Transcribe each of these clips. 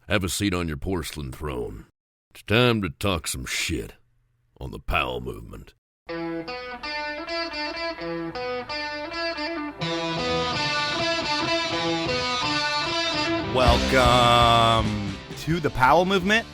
Have a seat on your porcelain throne. It's time to talk some shit on the Powell Movement. Welcome to the Powell Movement.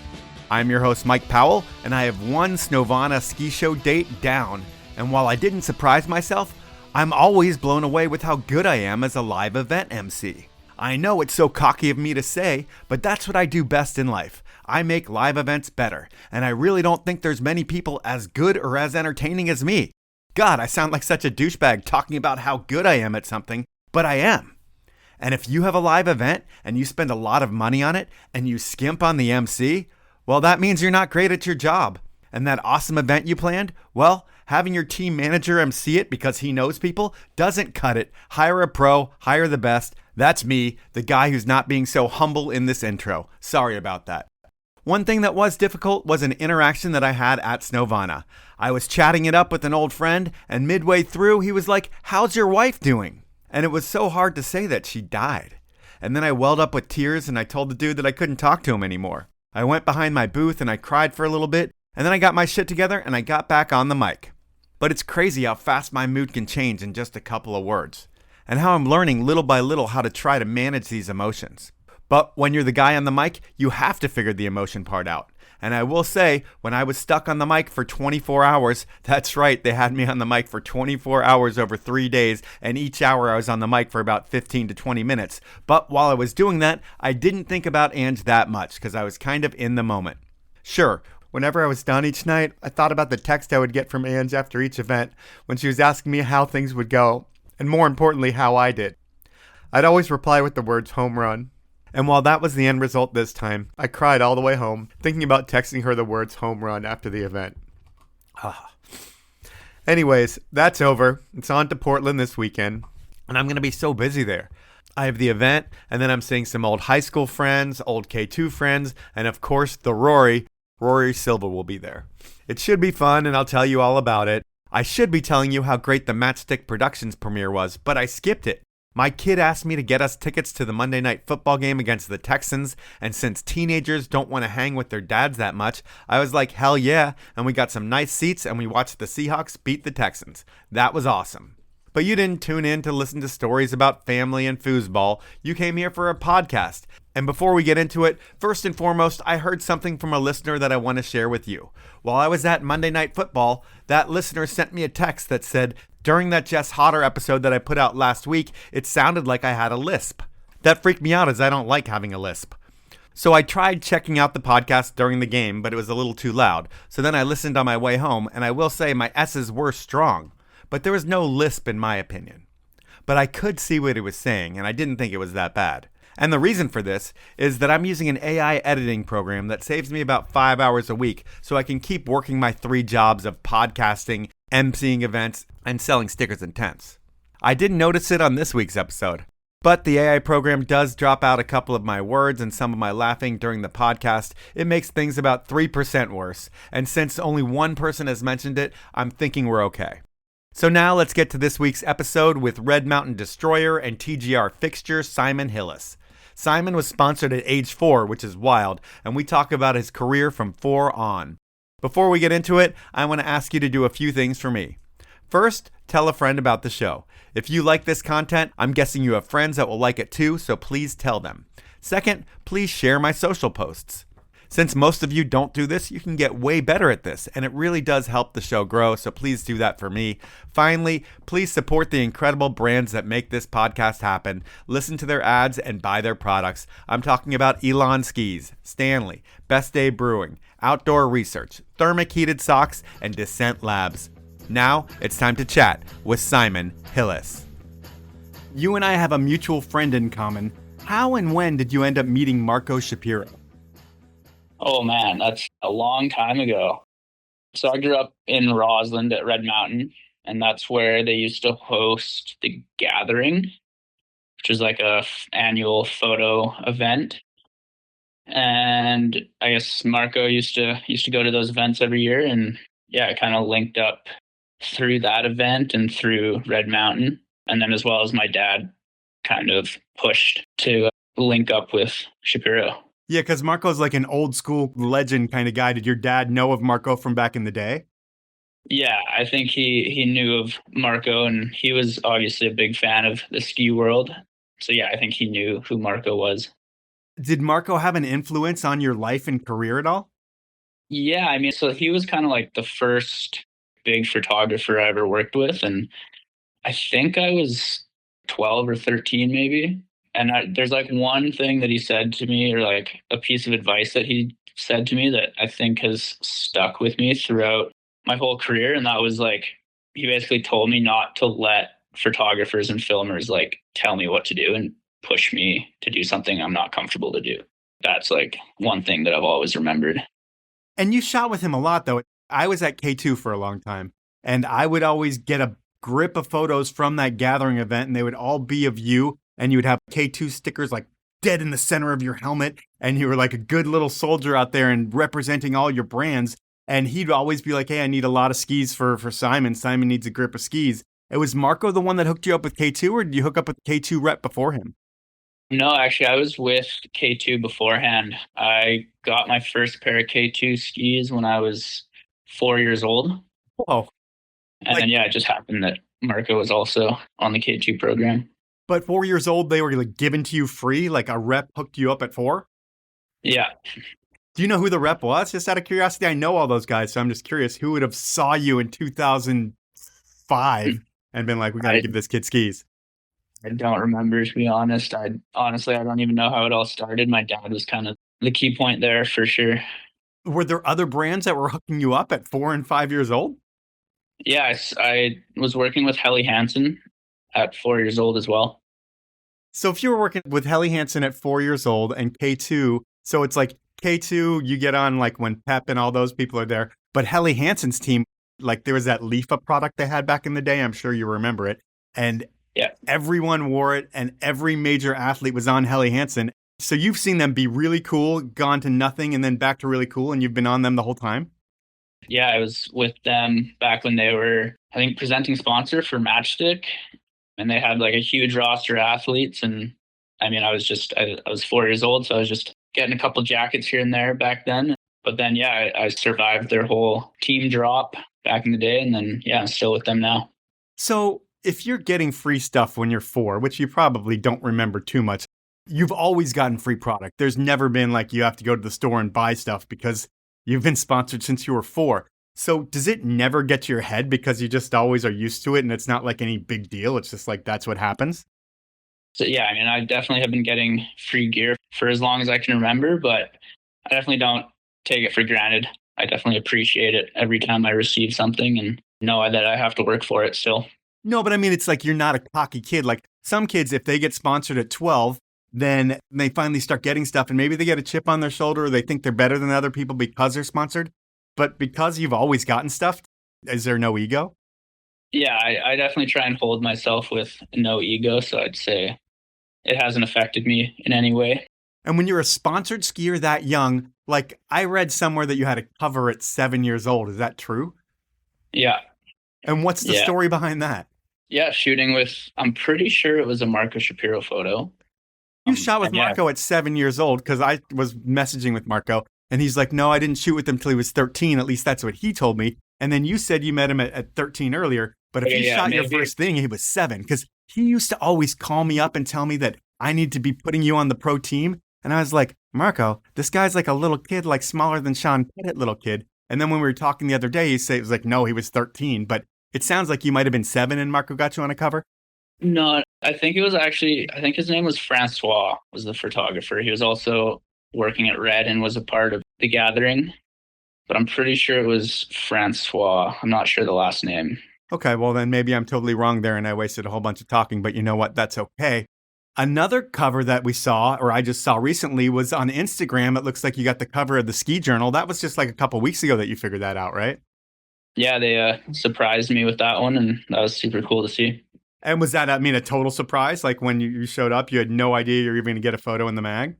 I'm your host, Mike Powell, and I have one Snowvana ski show date down. And while I didn't surprise myself, I'm always blown away with how good I am as a live event MC. I know it's so cocky of me to say, but that's what I do best in life. I make live events better, and I really don't think there's many people as good or as entertaining as me. God, I sound like such a douchebag talking about how good I am at something, but I am. And if you have a live event and you spend a lot of money on it and you skimp on the MC, well, that means you're not great at your job. And that awesome event you planned, well, having your team manager MC it because he knows people doesn't cut it. Hire a pro, hire the best. That's me, the guy who's not being so humble in this intro. Sorry about that. One thing that was difficult was an interaction that I had at Snowvana. I was chatting it up with an old friend, and midway through, he was like, "How's your wife doing?" And it was so hard to say that she died. And then I welled up with tears, and I told the dude that I couldn't talk to him anymore. I went behind my booth, and I cried for a little bit, and then I got my shit together, and I got back on the mic. But it's crazy how fast my mood can change in just a couple of words, and how I'm learning little by little how to try to manage these emotions. But when you're the guy on the mic, you have to figure the emotion part out. And I will say, when I was stuck on the mic for 24 hours, that's right, they had me on the mic for 24 hours over 3 days, and each hour I was on the mic for about 15 to 20 minutes. But while I was doing that, I didn't think about Ange that much, because I was kind of in the moment. Sure, whenever I was done each night, I thought about the text I would get from Ange after each event, when she was asking me how things would go, and more importantly, how I did. I'd always reply with the words home run. And while that was the end result this time, I cried all the way home, thinking about texting her the words home run after the event. Anyways, that's over. It's on to Portland this weekend, and I'm going to be so busy there. I have the event, and then I'm seeing some old high school friends, old K2 friends, and of course, the Rory Silva will be there. It should be fun, and I'll tell you all about it. I should be telling you how great the Matchstick Productions premiere was, but I skipped it. My kid asked me to get us tickets to the Monday Night Football game against the Texans, and since teenagers don't want to hang with their dads that much, I was like, hell yeah, and we got some nice seats and we watched the Seahawks beat the Texans. That was awesome. But you didn't tune in to listen to stories about family and foosball. You came here for a podcast. And before we get into it, first and foremost, I heard something from a listener that I want to share with you. While I was at Monday Night Football, that listener sent me a text that said, during that Jess Hodder episode that I put out last week, it sounded like I had a lisp. That freaked me out as I don't like having a lisp. So I tried checking out the podcast during the game, but it was a little too loud. So then I listened on my way home, and I will say my S's were strong. But there was no lisp in my opinion. But I could see what he was saying, and I didn't think it was that bad. And the reason for this is that I'm using an AI editing program that saves me about 5 hours a week so I can keep working my 3 jobs of podcasting, emceeing events, and selling stickers and tents. I didn't notice it on this week's episode, but the AI program does drop out a couple of my words and some of my laughing during the podcast. It makes things about 3% worse, and since only one person has mentioned it, I'm thinking we're okay. So now let's get to this week's episode with Red Mountain Destroyer and TGR fixture Simon Hillis. Simon was sponsored at age 4, which is wild, and we talk about his career from 4 on. Before we get into it, I want to ask you to do a few things for me. First, tell a friend about the show. If you like this content, I'm guessing you have friends that will like it too, so please tell them. Second, please share my social posts. Since most of you don't do this, you can get way better at this, and it really does help the show grow, so please do that for me. Finally, please support the incredible brands that make this podcast happen. Listen to their ads and buy their products. I'm talking about Elan Skis, Stanley, Best Day Brewing, Outdoor Research, Therm-ic Heated Socks, and Descent Labs. Now, it's time to chat with Simon Hillis. You and I have a mutual friend in common. How and when did you end up meeting Marko Shapiro? Oh man, that's a long time ago. So I grew up in Roslyn at Red Mountain, and that's where they used to host the Gathering, which is like a annual photo event. And I guess Marko used to go to those events every year, and yeah, I kind of linked up through that event and through Red Mountain, and then as well as my dad kind of pushed to link up with Shapiro. Yeah, because Marko's like an old school legend kind of guy. Did your dad know of Marko from back in the day? Yeah, I think he knew of Marko, and he was obviously a big fan of the ski world. So yeah, I think he knew who Marko was. Did Marko have an influence on your life and career at all? Yeah, I mean, so he was kind of like the first big photographer I ever worked with, and I think I was 12 or 13 maybe. And there's like one thing that he said to me, or like a piece of advice that he said to me that I think has stuck with me throughout my whole career. And that was like, he basically told me not to let photographers and filmers like tell me what to do and push me to do something I'm not comfortable to do. That's like one thing that I've always remembered. And you shot with him a lot, though. I was at K2 for a long time, and I would always get a grip of photos from that gathering event, and they would all be of you, and you would have K2 stickers like dead in the center of your helmet, and you were like a good little soldier out there and representing all your brands. And he'd always be like, hey, I need a lot of skis for Simon. Simon needs a grip of skis. It was Marko the one that hooked you up with K2, or did you hook up with K2 rep before him? No, actually, I was with K2 beforehand. I got my first pair of K2 skis when I was 4 years old. Whoa. And then, yeah, it just happened that Marko was also on the K2 program. But 4 years old, they were like given to you free? Like a rep hooked you up at 4? Yeah. Do you know who the rep was? Just out of curiosity, I know all those guys, so I'm just curious who would have saw you in 2005 and been like, we got to give this kid skis. I don't remember, to be honest. I don't even know how it all started. My dad was kind of the key point there for sure. Were there other brands that were hooking you up at 4 and 5 years old? Yeah, I was working with Helly Hansen at 4 years old as well. So if you were working with Helly Hansen at 4 years old and K2, so it's like K2, you get on like when Pep and all those people are there. But Helly Hansen's team, like there was that Lifa product they had back in the day. I'm sure you remember it. And yeah, everyone wore it and every major athlete was on Helly Hansen. So you've seen them be really cool, gone to nothing, and then back to really cool, and you've been on them the whole time? Yeah, I was with them back when they were, I think, presenting sponsor for Matchstick. And they had like a huge roster of athletes. And I mean, I was 4 years old, so I was just getting a couple jackets here and there back then. But then, yeah, I survived their whole team drop back in the day. And then, yeah, I'm still with them now. So if you're getting free stuff when you're 4, which you probably don't remember too much, you've always gotten free product. There's never been like you have to go to the store and buy stuff because you've been sponsored since you were 4. So does it never get to your head because you just always are used to it and it's not like any big deal? It's just like that's what happens? So, yeah, I mean, I definitely have been getting free gear for as long as I can remember, but I definitely don't take it for granted. I definitely appreciate it every time I receive something and know that I have to work for it still. No, but I mean, it's like you're not a cocky kid. Like some kids, if they get sponsored at 12, then they finally start getting stuff and maybe they get a chip on their shoulder or they think they're better than other people because they're sponsored. But because you've always gotten stuff, is there no ego? Yeah, I definitely try and hold myself with no ego. So I'd say it hasn't affected me in any way. And when you're a sponsored skier that young, like I read somewhere that you had a cover at 7 years old. Is that true? Yeah. And what's the story behind that? Yeah, shooting with, I'm pretty sure it was a Marko Shapiro photo. You shot with Marko at 7 years old because I was messaging with Marko and he's like, no, I didn't shoot with him till he was 13. At least that's what he told me. And then you said you met him at 13 earlier. But if you shot your first thing, he was 7 because he used to always call me up and tell me that I need to be putting you on the pro team. And I was like, Marko, this guy's like a little kid, like smaller than Sean Pettit little kid. And then when we were talking the other day, he said it was like, no, he was 13. But it sounds like you might have been 7 and Marko got you on a cover. No, I think his name was Francois, was the photographer. He was also working at Red and was a part of the gathering. But I'm pretty sure it was Francois. I'm not sure the last name. Okay, well then maybe I'm totally wrong there and I wasted a whole bunch of talking, but you know what? That's okay. Another cover that we saw, or I just saw recently, was on Instagram. It looks like you got the cover of the Ski Journal. That was just like a couple weeks ago that you figured that out, right? Yeah, they surprised me with that one, and that was super cool to see. And was that, a total surprise? Like when you showed up, you had no idea you were even going to get a photo in the mag?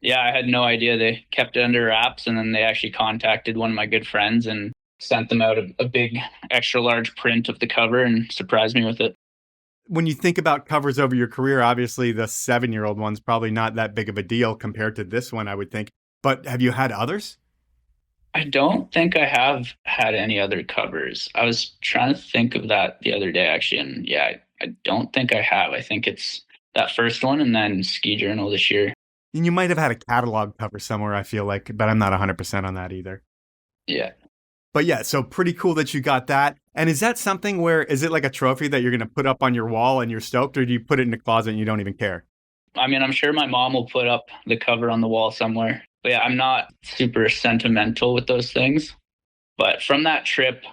Yeah, I had no idea. They kept it under wraps, and then they actually contacted one of my good friends and sent them out a big extra large print of the cover and surprised me with it. When you think about covers over your career, obviously the 7-year-old one's probably not that big of a deal compared to this one, I would think. But have you had others? I don't think I have had any other covers. I was trying to think of that the other day, actually. And yeah, I don't think I have. I think it's that first one and then Ski Journal this year. And you might have had a catalog cover somewhere, I feel like, but I'm not 100% on that either. Yeah. But yeah, so pretty cool that you got that. And is that something where, is it like a trophy that you're going to put up on your wall and you're stoked, or do you put it in the closet and you don't even care? I mean, I'm sure my mom will put up the cover on the wall somewhere. But yeah, I'm not super sentimental with those things. But from that trip,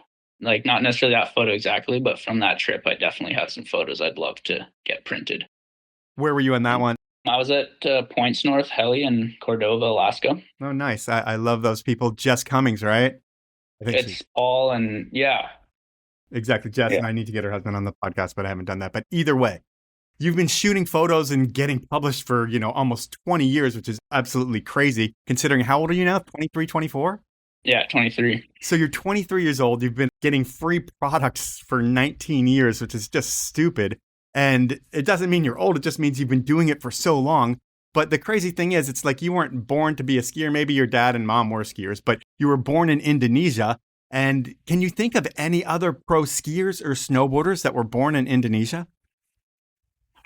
like not necessarily that photo exactly, but from that trip, I definitely had some photos I'd love to get printed. Where were you on that one? I was at Points North Heli in Cordova, Alaska. Oh, nice. I love those people. Jess Cummings, right? I think It's all, and yeah. Exactly. Jess, Yeah. and I need to get her husband on the podcast, but I haven't done that. But either way, you've been shooting photos and getting published for, almost 20 years, which is absolutely crazy considering how old are you now? 23, 24? Yeah, 23. So you're 23 years old. You've been getting free products for 19 years, which is just stupid. And it doesn't mean you're old. It just means you've been doing it for so long. But the crazy thing is, it's like you weren't born to be a skier. Maybe your dad and mom were skiers, but you were born in Indonesia. And can you think of any other pro skiers or snowboarders that were born in Indonesia?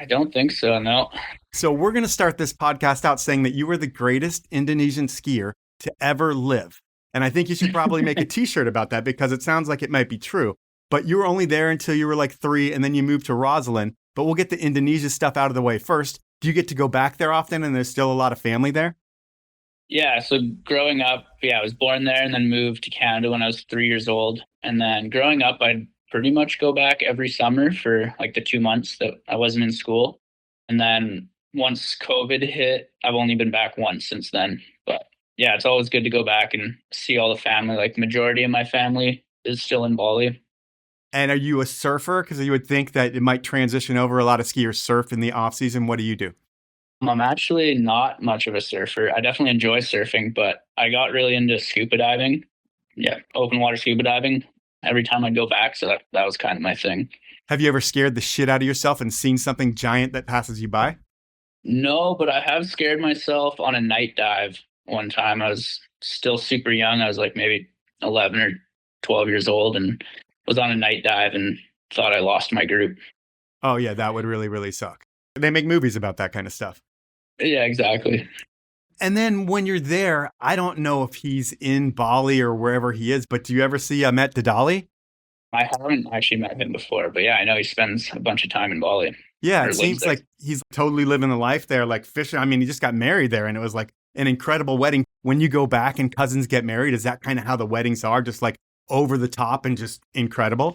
I don't think so, no. So we're going to start this podcast out saying that you were the greatest Indonesian skier to ever live. And I think you should probably make a t-shirt about that because it sounds like it might be true. But you were only there until you were like 3 and then you moved to Roslyn. But we'll get the Indonesia stuff out of the way first. Do you get to go back there often and there's still a lot of family there? Yeah, so growing up, I was born there and then moved to Canada when I was 3 years old. And then growing up, I'd pretty much go back every summer for like the 2 months that I wasn't in school. And then once COVID hit, I've only been back once since then. But yeah, it's always good to go back and see all the family. Like the majority of my family is still in Bali. And are you a surfer? Because you would think that it might transition over. A lot of skiers surf in the off season. What do you do? I'm actually not much of a surfer. I definitely enjoy surfing, but I got really into scuba diving. Yeah, open water scuba diving every time I go back. So that was kind of my thing. Have you ever scared the shit out of yourself and seen something giant that passes you by? No, but I have scared myself on a night dive one time. I was still super young. I was like maybe 11 or 12 years old and was on a night dive and thought I lost my group. Oh, yeah, that would really, really suck. They make movies about that kind of stuff. Yeah, exactly. And then when you're there, I don't know if he's in Bali or wherever he is, but do you ever see Ahmet Dadali? I haven't actually met him before, but yeah, I know he spends a bunch of time in Bali. Yeah, it seems like he's totally living the life there, like fishing. I mean, he just got married there and it was like an incredible wedding. When you go back and cousins get married, is that kind of how the weddings are? Just like over the top and just incredible?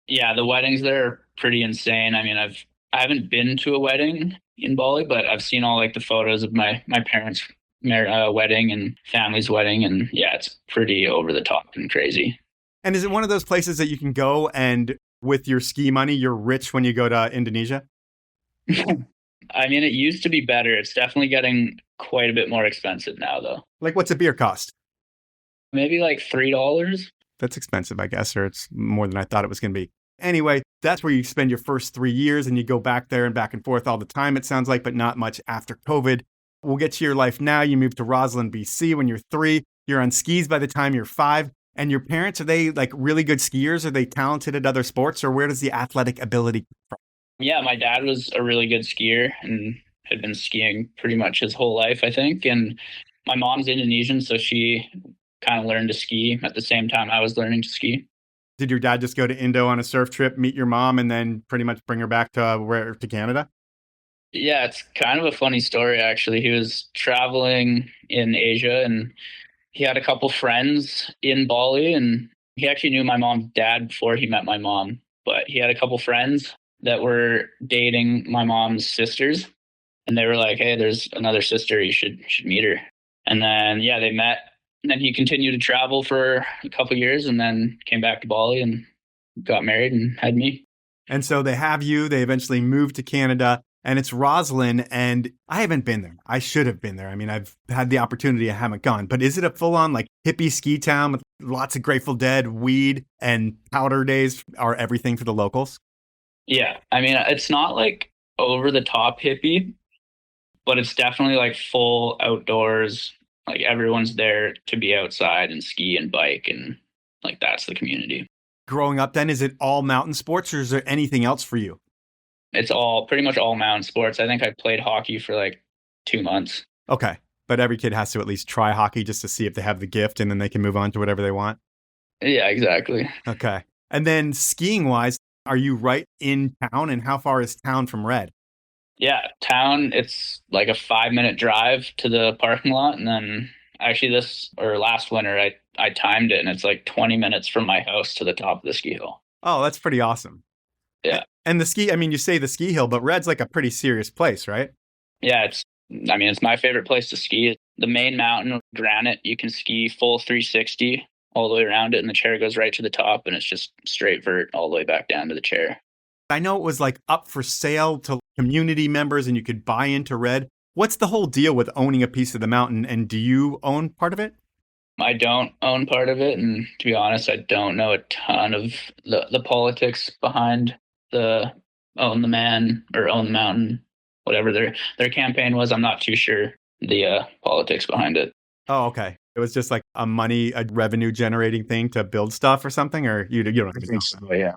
Yeah, the weddings there are pretty insane. I mean, I haven't been to a wedding in Bali, but I've seen all like the photos of my parents' wedding and family's wedding, and yeah, it's pretty over the top and crazy. And is it one of those places that you can go and with your ski money, you're rich when you go to Indonesia? I mean, it used to be better. It's definitely getting quite a bit more expensive now, though. Like, what's a beer cost? Maybe like $3. That's expensive, I guess, or it's more than I thought it was going to be. Anyway, that's where you spend your first 3 years and you go back there and back and forth all the time, it sounds like, but not much after COVID. We'll get to your life now. You moved to Roslyn, BC when you're 3. You're on skis by the time you're 5. And your parents, are they like really good skiers? Are they talented at other sports? Or where does the athletic ability come from? Yeah, my dad was a really good skier and had been skiing pretty much his whole life, I think. And my mom's Indonesian, so she kind of learned to ski at the same time I was learning to ski. Did your dad just go to Indo on a surf trip, meet your mom, and then pretty much bring her back to Canada? Yeah, it's kind of a funny story, actually. He was traveling in Asia and he had a couple friends in Bali, and he actually knew my mom's dad before he met my mom, but he had a couple friends that were dating my mom's sisters, and they were like, hey, there's another sister, you should meet her. And then, yeah, they met. And then he continued to travel for a couple of years and then came back to Bali and got married and had me. And so they have you. They eventually moved to Canada, and it's Roslyn. And I haven't been there. I should have been there. I mean, I've had the opportunity. I haven't gone. But is it a full-on like hippie ski town with lots of Grateful Dead, weed, and powder days are everything for the locals? Yeah. I mean, it's not like over the top hippie, but it's definitely like full outdoors. Like everyone's there to be outside and ski and bike, and like that's the community. Growing up then, is it all mountain sports or is there anything else for you? It's all pretty much all mountain sports. I think I played hockey for like 2 months. Okay. But every kid has to at least try hockey just to see if they have the gift and then they can move on to whatever they want. Yeah, exactly. Okay. And then skiing wise, are you right in town? And how far is town from Red? Yeah, town, it's like a 5-minute drive to the parking lot. And then actually this or last winter, I timed it and it's like 20 minutes from my house to the top of the ski hill. Oh, that's pretty awesome. Yeah. And the ski, I mean, you say the ski hill, but Red's like a pretty serious place, right? Yeah, it's my favorite place to ski. The main mountain, granite, you can ski full 360 all the way around it, and the chair goes right to the top, and it's just straight vert all the way back down to the chair. I know it was like up for sale to community members and you could buy into Red. What's the whole deal with owning a piece of the mountain? And do you own part of it? I don't own part of it, and to be honest, I don't know a ton of the politics behind the own the man or own the mountain, whatever their campaign was. I'm not too sure the politics behind it. Oh, okay. It was just like a revenue generating thing to build stuff or something, or you don't I think so, yeah.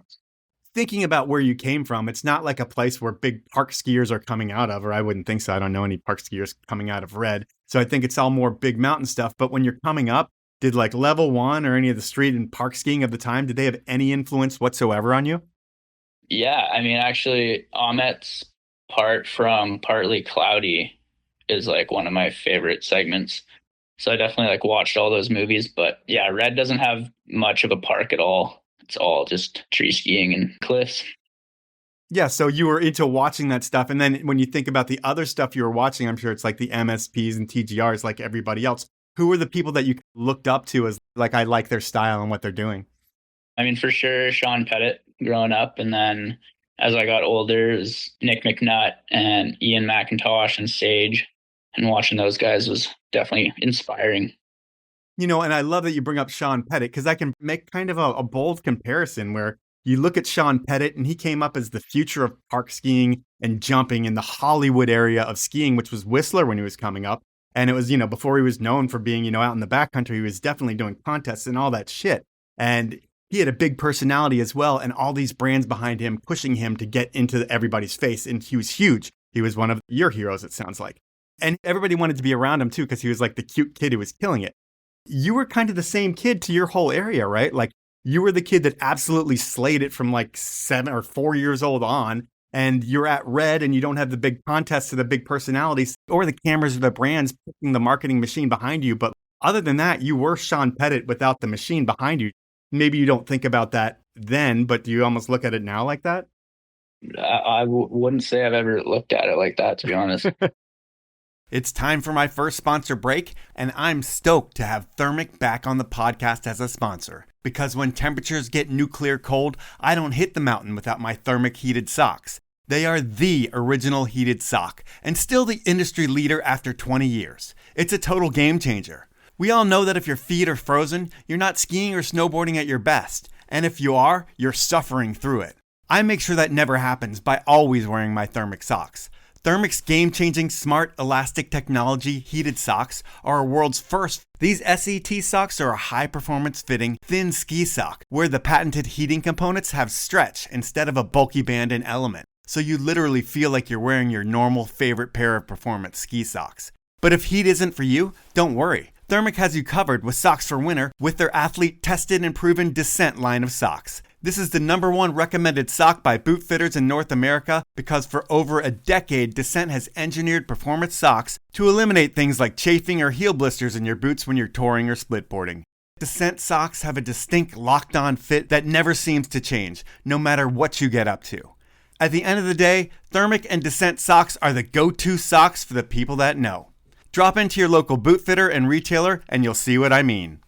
Thinking about where you came from, it's not like a place where big park skiers are coming out of, or I wouldn't think so. I don't know any park skiers coming out of Red. So I think it's all more big mountain stuff. But when you're coming up, did like level one or any of the street and park skiing of the time, did they have any influence whatsoever on you? Yeah, I mean, actually, Ahmet's part from Partly Cloudy is like one of my favorite segments. So I definitely like watched all those movies. But yeah, Red doesn't have much of a park at all. It's all just tree skiing and cliffs. Yeah, so you were into watching that stuff. And then when you think about the other stuff you were watching, I'm sure it's like the MSPs and TGRs like everybody else. Who were the people that you looked up to as like, I like their style and what they're doing? I mean, for sure, Sean Pettit growing up. And then as I got older, it was Nick McNutt and Ian McIntosh and Sage. And watching those guys was definitely inspiring. You know, and I love that you bring up Sean Pettit because I can make kind of a bold comparison where you look at Sean Pettit and he came up as the future of park skiing and jumping in the Hollywood area of skiing, which was Whistler when he was coming up. And it was, before he was known for being, out in the backcountry, he was definitely doing contests and all that shit. And he had a big personality as well and all these brands behind him pushing him to get into everybody's face. And he was huge. He was one of your heroes, it sounds like. And everybody wanted to be around him too because he was like the cute kid who was killing it. You were kind of the same kid to your whole area, right? Like you were the kid that absolutely slayed it from like 7 or 4 years old on. And you're at Red and you don't have the big contests or the big personalities or the cameras or the brands pushing the marketing machine behind you. But other than that, you were Sean Pettit without the machine behind you. Maybe you don't think about that then, but do you almost look at it now like that? I wouldn't say I've ever looked at it like that, to be honest. It's time for my first sponsor break, and I'm stoked to have Therm-ic back on the podcast as a sponsor. Because when temperatures get nuclear cold, I don't hit the mountain without my Therm-ic Heated Socks. They are the original heated sock, and still the industry leader after 20 years. It's a total game changer. We all know that if your feet are frozen, you're not skiing or snowboarding at your best. And if you are, you're suffering through it. I make sure that never happens by always wearing my Therm-ic socks. Therm-ic's game-changing smart elastic technology heated socks are our world's first. These SET socks are a high-performance fitting, thin ski sock where the patented heating components have stretch instead of a bulky band and element. So you literally feel like you're wearing your normal favorite pair of performance ski socks. But if heat isn't for you, don't worry. Therm-ic has you covered with socks for winter with their athlete-tested and proven Descent line of socks. This is the #1 recommended sock by boot fitters in North America because for over a decade, Descent has engineered performance socks to eliminate things like chafing or heel blisters in your boots when you're touring or splitboarding. Descent socks have a distinct locked-on fit that never seems to change, no matter what you get up to. At the end of the day, Therm-ic and Descent socks are the go-to socks for the people that know. Drop into your local boot fitter and retailer and you'll see what I mean.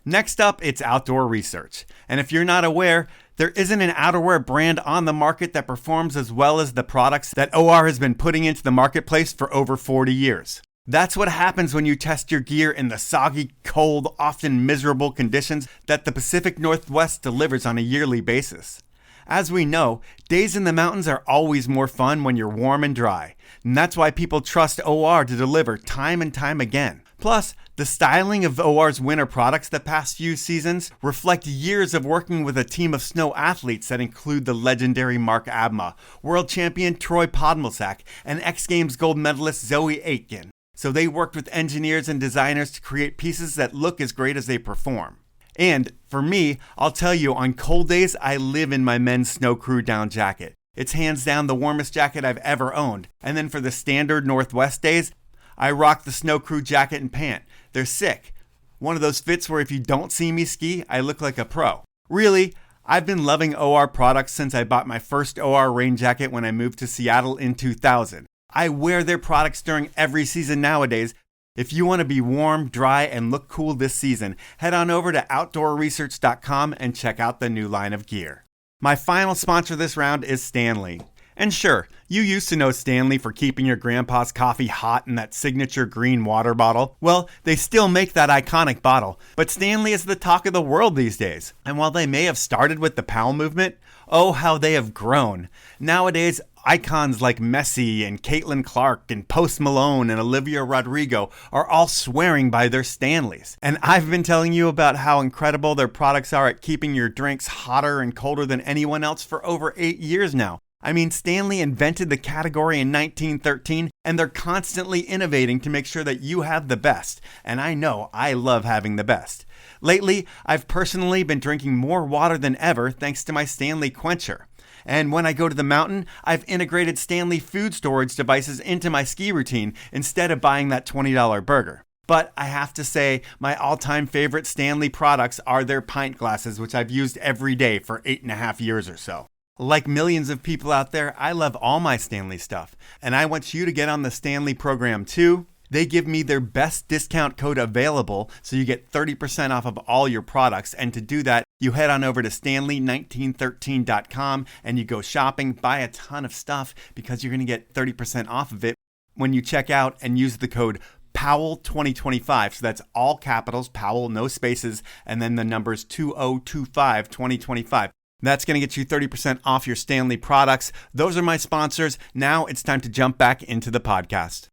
Next up, it's outdoor research. And if you're not aware, there isn't an outerwear brand on the market that performs as well as the products that OR has been putting into the marketplace for over 40 years. That's what happens when you test your gear in the soggy, cold, often miserable conditions that the Pacific Northwest delivers on a yearly basis. As we know, days in the mountains are always more fun when you're warm and dry. And that's why people trust OR to deliver time and time again. Plus, the styling of OR's winter products the past few seasons reflect years of working with a team of snow athletes that include the legendary Mark Abma, world champion Troy Podmilsack, and X Games gold medalist Zoe Aitken. So they worked with engineers and designers to create pieces that look as great as they perform. And for me, I'll tell you, on cold days, I live in my men's Snow Crew down jacket. It's hands down the warmest jacket I've ever owned. And then for the standard Northwest days, I rock the Snow Crew jacket and pant. They're sick. One of those fits where if you don't see me ski, I look like a pro. Really, I've been loving OR products since I bought my first OR rain jacket when I moved to Seattle in 2000. I wear their products during every season nowadays. If you want to be warm, dry, and look cool this season, head on over to outdoorresearch.com and check out the new line of gear. My final sponsor this round is Stanley. And sure, you used to know Stanley for keeping your grandpa's coffee hot in that signature green water bottle. Well, they still make that iconic bottle, but Stanley is the talk of the world these days. And while they may have started with the Powell Movement, oh how they have grown. Nowadays, icons like Messi and Caitlin Clark and Post Malone and Olivia Rodrigo are all swearing by their Stanleys. And I've been telling you about how incredible their products are at keeping your drinks hotter and colder than anyone else for over 8 years now. I mean, Stanley invented the category in 1913, and they're constantly innovating to make sure that you have the best. And I know I love having the best. Lately, I've personally been drinking more water than ever thanks to my Stanley Quencher. And when I go to the mountain, I've integrated Stanley food storage devices into my ski routine instead of buying that $20 burger. But I have to say, my all-time favorite Stanley products are their pint glasses, which I've used every day for 8.5 years or so. Like millions of people out there, I love all my Stanley stuff, and I want you to get on the Stanley program too. They give me their best discount code available, so you get 30% off of all your products, and to do that, you head on over to stanley1913.com and you go shopping, buy a ton of stuff because you're going to get 30% off of it when you check out and use the code Powell 2025. So that's all capitals, Powell, no spaces, and then the numbers 2025 2025. That's going to get you 30% off your Stanley products. Those are my sponsors. Now it's time to jump back into the podcast.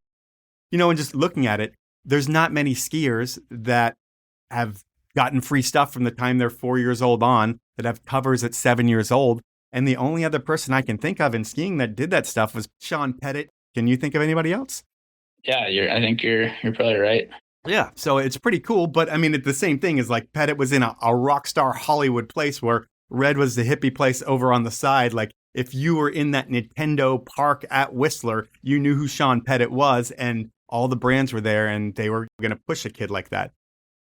You know, and just looking at it, there's not many skiers that have gotten free stuff from the time they're 4 years old on, that have covers at 7 years old. And the only other person I can think of in skiing that did that stuff was Sean Pettit. Can you think of anybody else? Yeah, I think you're probably right. Yeah, so it's pretty cool. But I mean, it's the same thing as like Pettit was in a rock star Hollywood place where Red was the hippie place over on the side. Like if you were in that Nintendo park at Whistler, you knew who Sean Pettit was and all the brands were there and they were going to push a kid like that.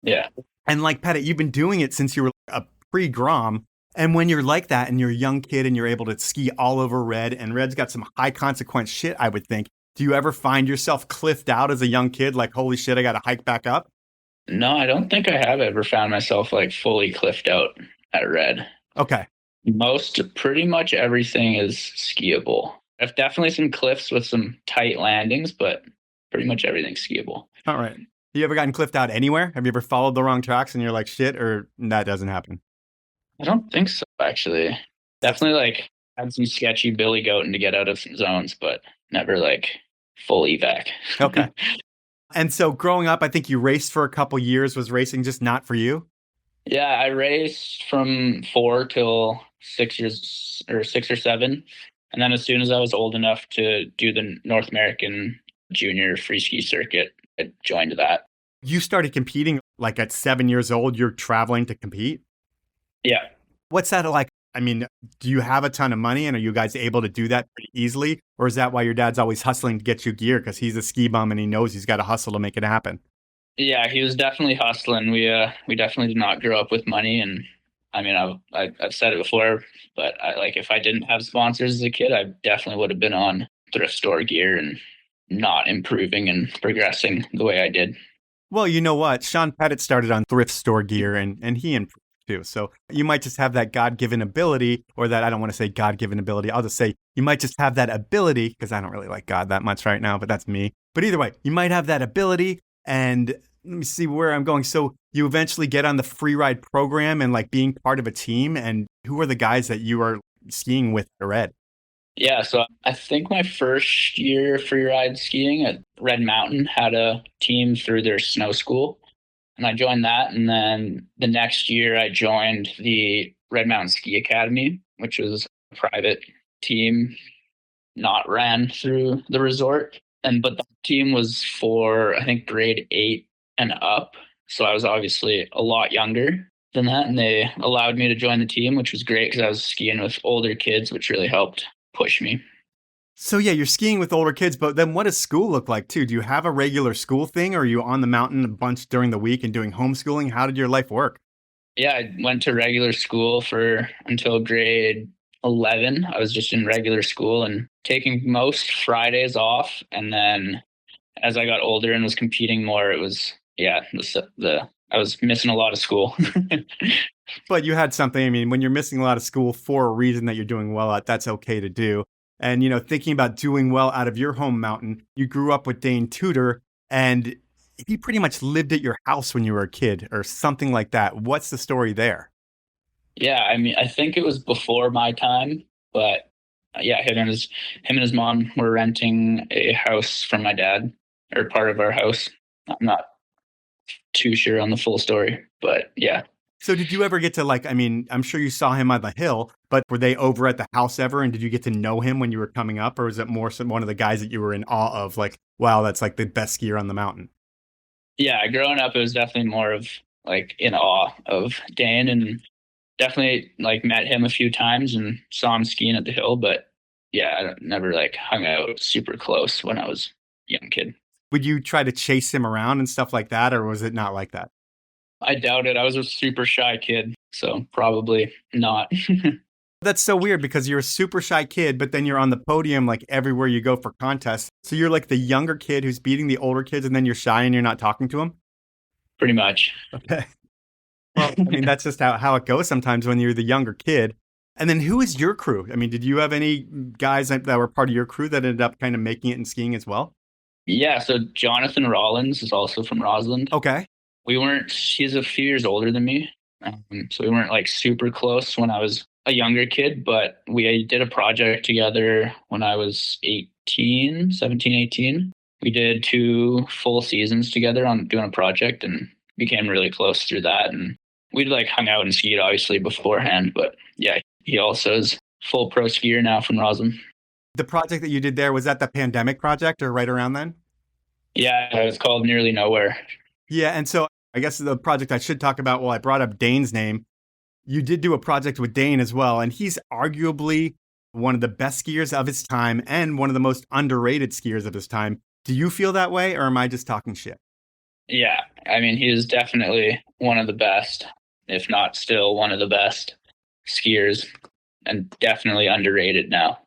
Yeah. And like Pettit, you've been doing it since you were a pre-Grom. And when you're like that and you're a young kid and you're able to ski all over Red, and Red's got some high consequence shit, I would think. Do you ever find yourself cliffed out as a young kid? Like, holy shit, I got to hike back up? No, I don't think I have ever found myself like fully cliffed out at Red. Okay. Pretty much everything is skiable. I've definitely some cliffs with some tight landings, but pretty much everything's skiable. All right. You ever gotten cliffed out anywhere? Have you ever followed the wrong tracks and you're like, shit, or that doesn't happen? I don't think so, actually. Definitely like had some sketchy billy goating to get out of some zones, but never like full evac. Okay. And so growing up, I think you raced for a couple years. Was racing just not for you? Yeah, I raced from 4 till 6 years or 6 or 7. And then as soon as I was old enough to do the North American junior free ski circuit, I joined that. You started competing like at 7 years old. You're traveling to compete? Yeah. What's that like? I mean, do you have a ton of money and are you guys able to do that pretty easily? Or is that why your dad's always hustling to get you gear because he's a ski bum and he knows he's got to hustle to make it happen? Yeah, he was definitely hustling. We definitely did not grow up with money, and I mean, I've said it before, but if I didn't have sponsors as a kid, I definitely would have been on thrift store gear and not improving and progressing the way I did. Well, you know what? Sean Pettit started on thrift store gear and he improved too. So you might just have that God-given ability, or that, I don't want to say God-given ability. I'll just say you might just have that ability, because I don't really like God that much right now, but that's me. But either way, you might have that ability. And let me see where I'm going. So you eventually get on the free ride program and like being part of a team. And who are the guys that you are skiing with Red? Yeah, so I think my first year free ride skiing at Red Mountain had a team through their snow school, and I joined that. And then the next year, I joined the Red Mountain Ski Academy, which was a private team, not ran through the resort. But the team was for, I think, grade 8 and up. So I was obviously a lot younger than that, and they allowed me to join the team, which was great because I was skiing with older kids, which really helped push me. So yeah, you're skiing with older kids, but then what does school look like too? Do you have a regular school thing, or are you on the mountain a bunch during the week and doing homeschooling? How did your life work? Yeah, I went to regular school for until grade 11. I was just in regular school and taking most Fridays off. And then as I got older and was competing more, it was, yeah, I was missing a lot of school. But you had something. I mean, when you're missing a lot of school for a reason that you're doing well at, that's okay to do. And, thinking about doing well out of your home mountain, you grew up with Dane Tudor, and he pretty much lived at your house when you were a kid or something like that. What's the story there? Yeah, I mean, I think it was before my time, but yeah, him and his mom were renting a house from my dad, or part of our house. I'm not too sure on the full story, but yeah. So did you ever get to I'm sure you saw him on the hill, but were they over at the house ever? And did you get to know him when you were coming up? Or was it more one of the guys that you were in awe of? Like, wow, that's like the best skier on the mountain. Yeah, growing up, it was definitely more of like in awe of Dane, and definitely like met him a few times and saw him skiing at the hill. But yeah, I never like hung out super close when I was a young kid. Would you try to chase him around and stuff like that? Or was it not like that? I doubt it. I was a super shy kid, so probably not. That's so weird because you're a super shy kid, but then you're on the podium like everywhere you go for contests. So you're like the younger kid who's beating the older kids, and then you're shy and you're not talking to them? Pretty much. Okay. Well, I mean, that's just how it goes sometimes when you're the younger kid. And then who is your crew? I mean, did you have any guys that were part of your crew that ended up kind of making it in skiing as well? Yeah, so Jonathan Rollins is also from Rossland. Okay. He's a few years older than me. So we weren't like super close when I was a younger kid, but we did a project together when I was 17, 18. We did 2 full seasons together on doing a project and became really close through that. And we'd like hung out and skied obviously beforehand, but yeah, he also is full pro skier now from Roslyn. The project that you did there, was that the pandemic project or right around then? Yeah, it was called Nearly Nowhere. Yeah, and so I guess the project I should talk about, well, I brought up Dane's name. You did do a project with Dane as well, and he's arguably one of the best skiers of his time and one of the most underrated skiers of his time. Do you feel that way, or am I just talking shit? Yeah, I mean, he is definitely one of the best, if not still one of the best skiers, and definitely underrated now.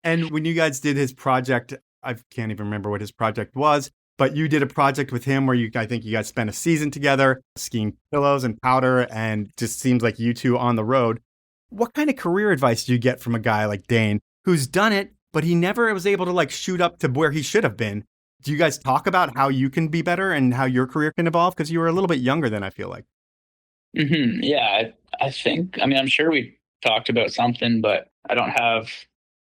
And when you guys did his project, I can't even remember what his project was, but you did a project with him where I think you guys spent a season together skiing pillows and powder, and just seems like you two on the road. What kind of career advice do you get from a guy like Dane who's done it, but he never was able to like shoot up to where he should have been? Do you guys talk about how you can be better and how your career can evolve? Because you were a little bit younger than I feel like. Mm-hmm. Yeah, I think, I mean, I'm sure we talked about something, but I don't have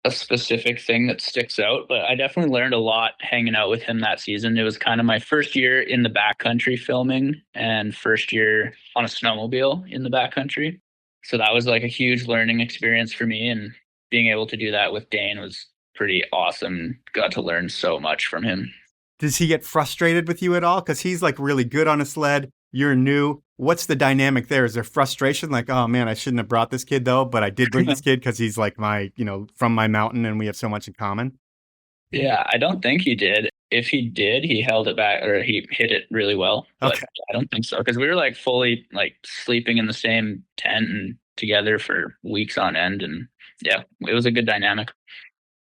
a specific thing that sticks out. But I definitely learned a lot hanging out with him that season. It was kind of my first year in the backcountry filming and first year on a snowmobile in the backcountry. So that was like a huge learning experience for me. And being able to do that with Dane was pretty awesome. Got to learn so much from him. Does he get frustrated with you at all? Because he's like really good on a sled. You're new. What's the dynamic there? Is there frustration? Like, oh man, I shouldn't have brought this kid though, but I did bring this kid because he's like my, from my mountain and we have so much in common. Yeah, I don't think he did. If he did, he held it back or he hit it really well. But okay. I don't think so. Because we were like fully like sleeping in the same tent and together for weeks on end. And yeah, it was a good dynamic.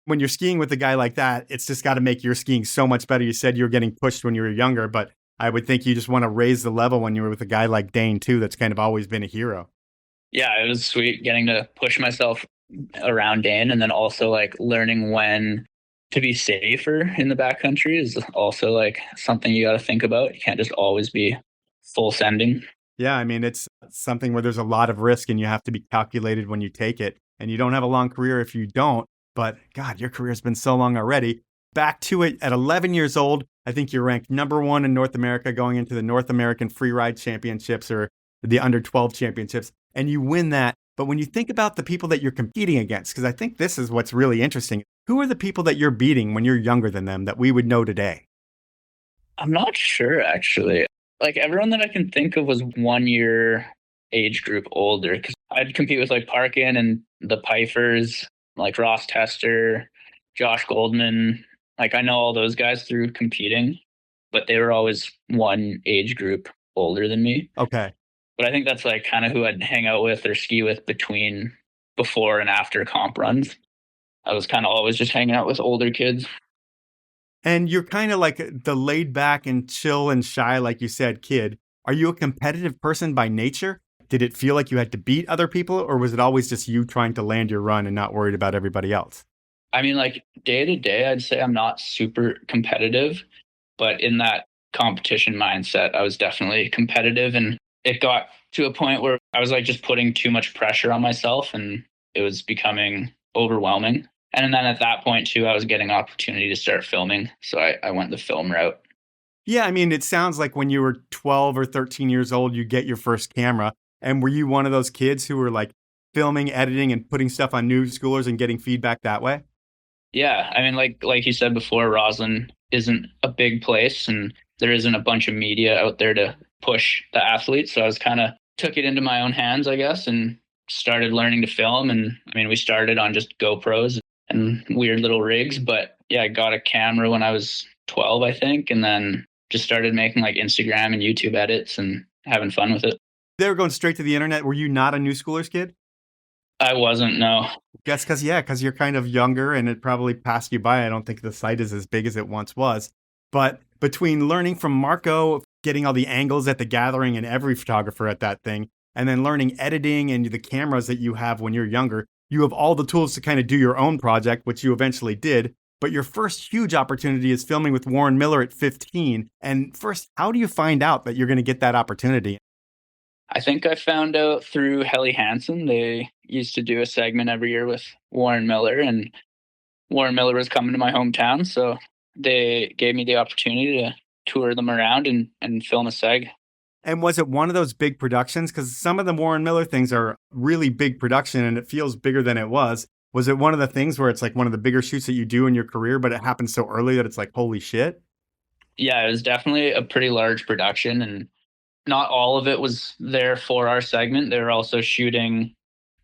When you're skiing with a guy like that, it's just got to make your skiing so much better. You said you were getting pushed when you were younger, but I would think you just want to raise the level when you were with a guy like Dane too. That's kind of always been a hero. Yeah, it was sweet getting to push myself around Dane, and then also like learning when to be safer in the backcountry is also like something you got to think about. You can't just always be full sending. Yeah, I mean, it's something where there's a lot of risk and you have to be calculated when you take it. and you don't have a long career if you don't. But God, your career's been so long already. Back to it at 11 years old, I think you're ranked #1 in North America going into the North American Freeride Championships or the Under 12 Championships, and you win that. But when you think about the people that you're competing against, because I think this is what's really interesting, who are the people that you're beating when you're younger than them that we would know today? I'm not sure, actually. Like, everyone that I can think of was 1 year age group older, because I'd compete with like Parkin and the Pfeiffers, like Ross Tester, Josh Goldman. Like, I know all those guys through competing, but they were always one age group older than me. Okay. But I think that's like kind of who I'd hang out with or ski with before and after comp runs. I was kind of always just hanging out with older kids. And you're kind of like the laid back and chill and shy, like you said, kid. Are you a competitive person by nature? Did it feel like you had to beat other people, or was it always just you trying to land your run and not worried about everybody else? I mean, like day to day, I'd say I'm not super competitive, but in that competition mindset, I was definitely competitive. And it got to a point where I was like just putting too much pressure on myself and it was becoming overwhelming. And then at that point too, I was getting opportunity to start filming. So I went the film route. Yeah, I mean, it sounds like when you were 12 or 13 years old, you get your first camera. And were you one of those kids who were like filming, editing, and putting stuff on new schoolers and getting feedback that way? Yeah, I mean, like you said before, Roslyn isn't a big place and there isn't a bunch of media out there to push the athletes. So I was kind of took it into my own hands, I guess, and started learning to film. And I mean, we started on just GoPros and weird little rigs. But yeah, I got a camera when I was 12, I think, and then just started making like Instagram and YouTube edits and having fun with it. They were going straight to the internet. Were you not a new schoolers kid? I wasn't, no. Guess because you're kind of younger and it probably passed you by. I don't think the site is as big as it once was. But between learning from Marko, getting all the angles at the gathering and every photographer at that thing, and then learning editing and the cameras that you have when you're younger, you have all the tools to kind of do your own project, which you eventually did. But your first huge opportunity is filming with Warren Miller at 15. And first, how do you find out that you're going to get that opportunity? I think I found out through Helly Hansen. They used to do a segment every year with Warren Miller, and Warren Miller was coming to my hometown. So they gave me the opportunity to tour them around and film a seg. And was it one of those big productions? Because some of the Warren Miller things are really big production and it feels bigger than it was. Was it one of the things where it's like one of the bigger shoots that you do in your career, but it happened so early that it's like, holy shit? Yeah, it was definitely a pretty large production, and not all of it was there for our segment. They were also shooting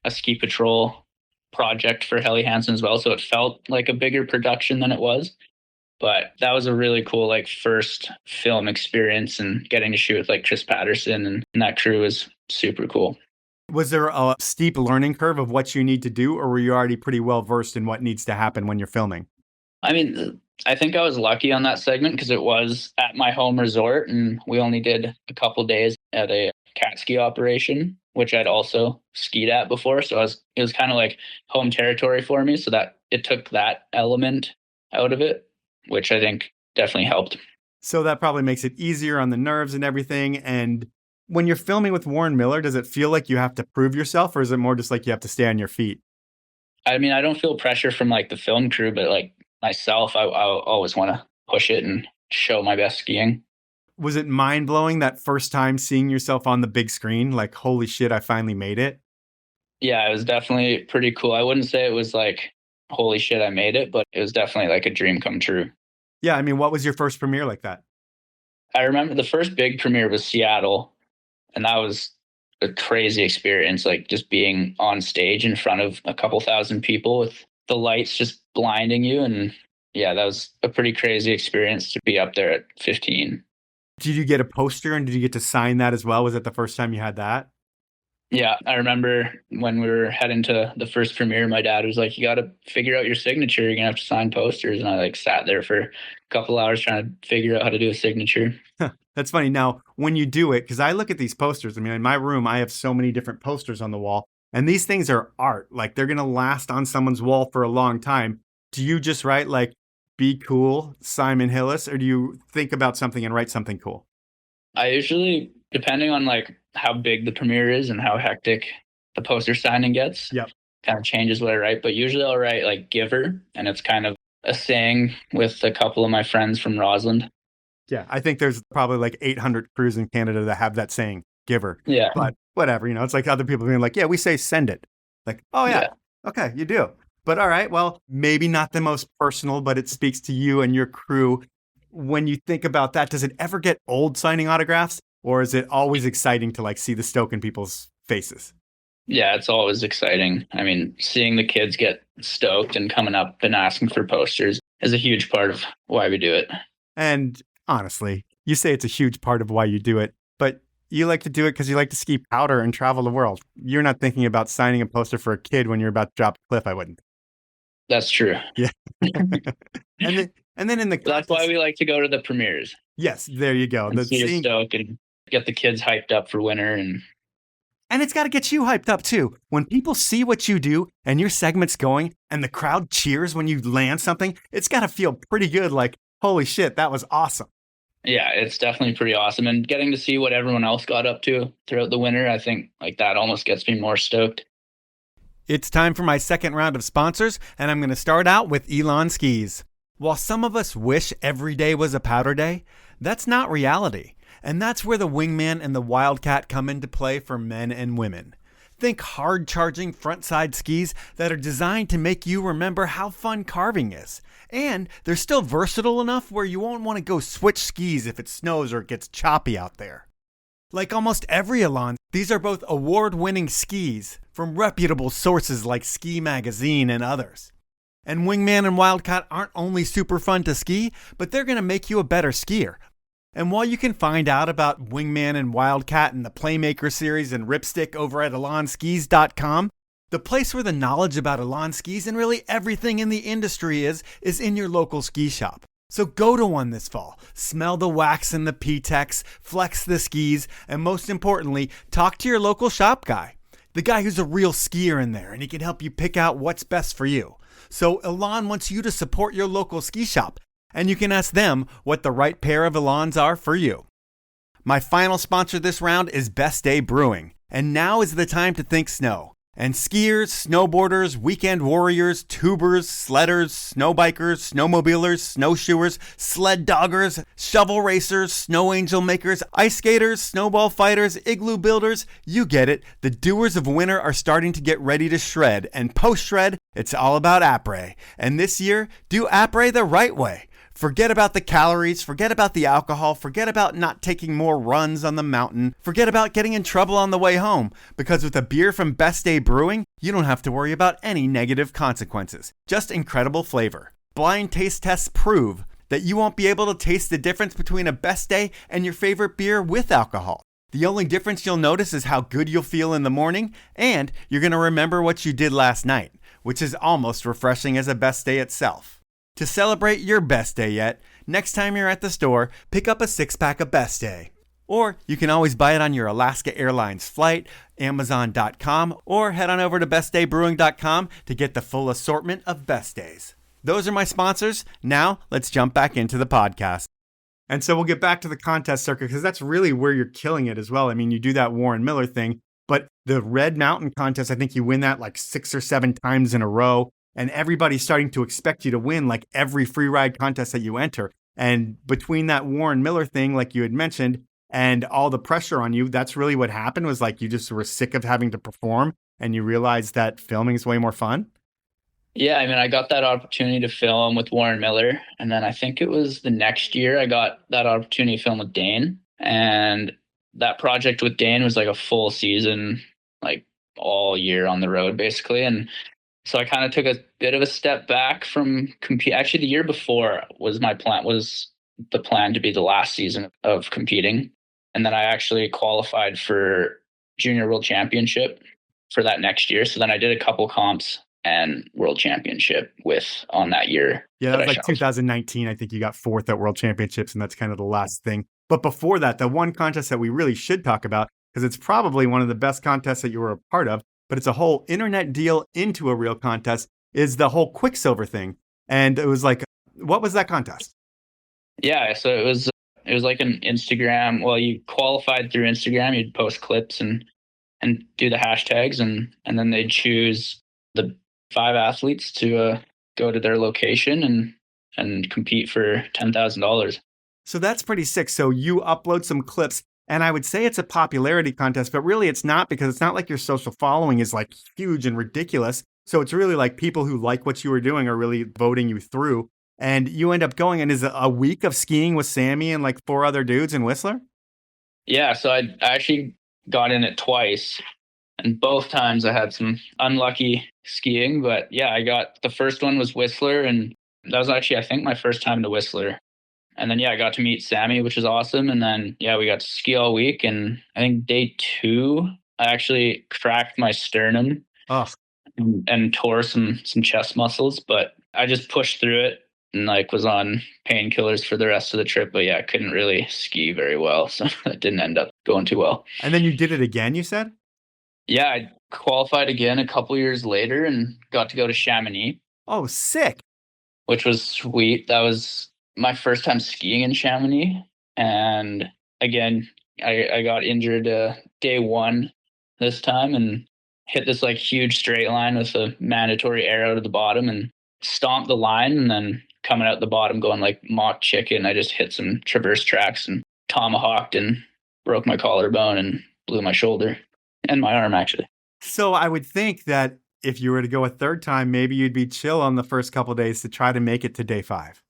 a ski patrol project for Helly Hansen as well. So it felt like a bigger production than it was. But that was a really cool like first film experience, and getting to shoot with like Chris Patterson and that crew was super cool. Was there a steep learning curve of what you need to do, or were you already pretty well versed in what needs to happen when you're filming? I mean, I think I was lucky on that segment because it was at my home resort and we only did a couple days at a cat ski operation, which I'd also skied at before. So it was kind of like home territory for me. So that it took that element out of it, which I think definitely helped. So that probably makes it easier on the nerves and everything. And when you're filming with Warren Miller, does it feel like you have to prove yourself, or is it more just like you have to stay on your feet? I mean, I don't feel pressure from like the film crew, but like myself, I always want to push it and show my best skiing. Was it mind-blowing that first time seeing yourself on the big screen? Like, holy shit, I finally made it? Yeah, it was definitely pretty cool. I wouldn't say it was like, holy shit, I made it, but it was definitely like a dream come true. Yeah, I mean, what was your first premiere like that? I remember the first big premiere was Seattle, and that was a crazy experience, like just being on stage in front of a couple thousand people with the lights just blinding you. And yeah, that was a pretty crazy experience to be up there at 15. Did you get a poster and did you get to sign that as well? Was it the first time you had that? Yeah, I remember when we were heading to the first premiere, my dad was like, you got to figure out your signature. You're going to have to sign posters. And I like sat there for a couple hours trying to figure out how to do a signature. That's funny. Now, when you do it, because I look at these posters, I mean, in my room, I have so many different posters on the wall, and these things are art. Like, they're going to last on someone's wall for a long time. Do you just write like, be cool, Simon Hillis, or do you think about something and write something cool? I usually, depending on like how big the premiere is and how hectic the poster signing gets, Yep. kind of changes what I write. But usually I'll write like giver, and it's kind of a saying with a couple of my friends from Rossland. Yeah, I think there's probably like 800 crews in Canada that have that saying, giver. Yeah. But whatever, it's like other people being like, yeah, we say send it. Like, oh yeah. Okay, you do. But all right, well, maybe not the most personal, but it speaks to you and your crew. When you think about that, does it ever get old signing autographs, or is it always exciting to like see the stoke in people's faces? Yeah, it's always exciting. I mean, seeing the kids get stoked and coming up and asking for posters is a huge part of why we do it. And honestly, you say it's a huge part of why you do it, but you like to do it because you like to ski powder and travel the world. You're not thinking about signing a poster for a kid when you're about to drop a cliff, I wouldn't. That's true. Yeah. and then in the That's why we like to go to the premieres. Yes, there you go. And see your stoke and get the kids hyped up for winter. And it's got to get you hyped up too. When people see what you do and your segment's going and the crowd cheers when you land something, it's got to feel pretty good, like, holy shit, that was awesome. Yeah, it's definitely pretty awesome. And getting to see what everyone else got up to throughout the winter, I think like that almost gets me more stoked. It's time for my second round of sponsors, and I'm going to start out with Elan Skis. While some of us wish every day was a powder day, that's not reality. And that's where the Wingman and the Wildcat come into play for men and women. Think hard-charging front-side skis that are designed to make you remember how fun carving is. And they're still versatile enough where you won't want to go switch skis if it snows or it gets choppy out there. Like almost every Elan, these are both award-winning skis from reputable sources like Ski Magazine and others. And Wingman and Wildcat aren't only super fun to ski, but they're going to make you a better skier. And while you can find out about Wingman and Wildcat and the Playmaker series and Ripstick over at elanskis.com, the place where the knowledge about Elan skis and really everything in the industry is in your local ski shop. So go to one this fall, smell the wax and the P-Tex, flex the skis, and most importantly, talk to your local shop guy. The guy who's a real skier in there, and he can help you pick out what's best for you. So Elan wants you to support your local ski shop, and you can ask them what the right pair of Elans are for you. My final sponsor this round is Best Day Brewing, and now is the time to think snow. And skiers, snowboarders, weekend warriors, tubers, sledders, snowbikers, snowmobilers, snowshoers, sled doggers, shovel racers, snow angel makers, ice skaters, snowball fighters, igloo builders, you get it. The doers of winter are starting to get ready to shred, and post-shred, it's all about après. And this year, do après the right way. Forget about the calories, forget about the alcohol, forget about not taking more runs on the mountain, forget about getting in trouble on the way home, because with a beer from Best Day Brewing, you don't have to worry about any negative consequences, just incredible flavor. Blind taste tests prove that you won't be able to taste the difference between a Best Day and your favorite beer with alcohol. The only difference you'll notice is how good you'll feel in the morning, and you're going to remember what you did last night, which is almost refreshing as a Best Day itself. To celebrate your best day yet, next time you're at the store, pick up a 6-pack of Best Day. Or you can always buy it on your Alaska Airlines flight, Amazon.com, or head on over to bestdaybrewing.com to get the full assortment of Best Days. Those are my sponsors. Now, let's jump back into the podcast. And so we'll get back to the contest circuit because that's really where you're killing it as well. I mean, you do that Warren Miller thing, but the Red Mountain contest, I think you win that like 6 or 7 times in a row. And everybody's starting to expect you to win like every free ride contest that you enter. And between that Warren Miller thing, like you had mentioned, and all the pressure on you, that's really what happened was like you just were sick of having to perform and you realized that filming is way more fun. Yeah, I mean, I got that opportunity to film with Warren Miller. And then I think it was the next year I got that opportunity to film with Dane. And that project with Dane was like a full season, like all year on the road, basically. And so I kind of took a bit of a step back from compete. Actually, the year before was the plan to be the last season of competing. And then I actually qualified for Junior World Championship for that next year. So then I did a couple comps and World Championship on that year. Yeah, that was like 2019. I think you got 4th at World Championships, and that's kind of the last thing. But before that, the one contest that we really should talk about, because it's probably one of the best contests that you were a part of, but it's a whole internet deal into a real contest, is the whole Quicksilver thing. And it was like, what was that contest? Yeah, so it was like an Instagram. Well, you qualified through Instagram. You'd post clips and do the hashtags, and then they'd choose the 5 athletes to go to their location and compete for $10,000. So that's pretty sick. So you upload some clips, and I would say it's a popularity contest, but really it's not, because it's not like your social following is like huge and ridiculous. So it's really like people who like what you were doing are really voting you through. And you end up going, and is it a week of skiing with Sammy and like 4 other dudes in Whistler? Yeah, so I actually got in it twice, and both times I had some unlucky skiing. But yeah, I got, the first one was Whistler, and that was actually, I think, my first time to Whistler. And then, yeah, I got to meet Sammy, which is awesome. And then, yeah, we got to ski all week. And I think day 2, I actually cracked my sternum Oh, and tore some chest muscles. But I just pushed through it and like was on painkillers for the rest of the trip. But yeah, I couldn't really ski very well. So that didn't end up going too well. and then you did it again, you said? Yeah, I qualified again a couple years later and got to go to Chamonix, Oh, sick. which was sweet. That was my first time skiing in Chamonix. And again, I got injured day 1 this time and hit this like huge straight line with a mandatory arrow to the bottom and stomped the line. And then coming out the bottom going like mock chicken, I just hit some traverse tracks and tomahawked and broke my collarbone and blew my shoulder and my arm, actually. So I would think that if you were to go a third time, maybe you'd be chill on the first couple of days to try to make it to day 5.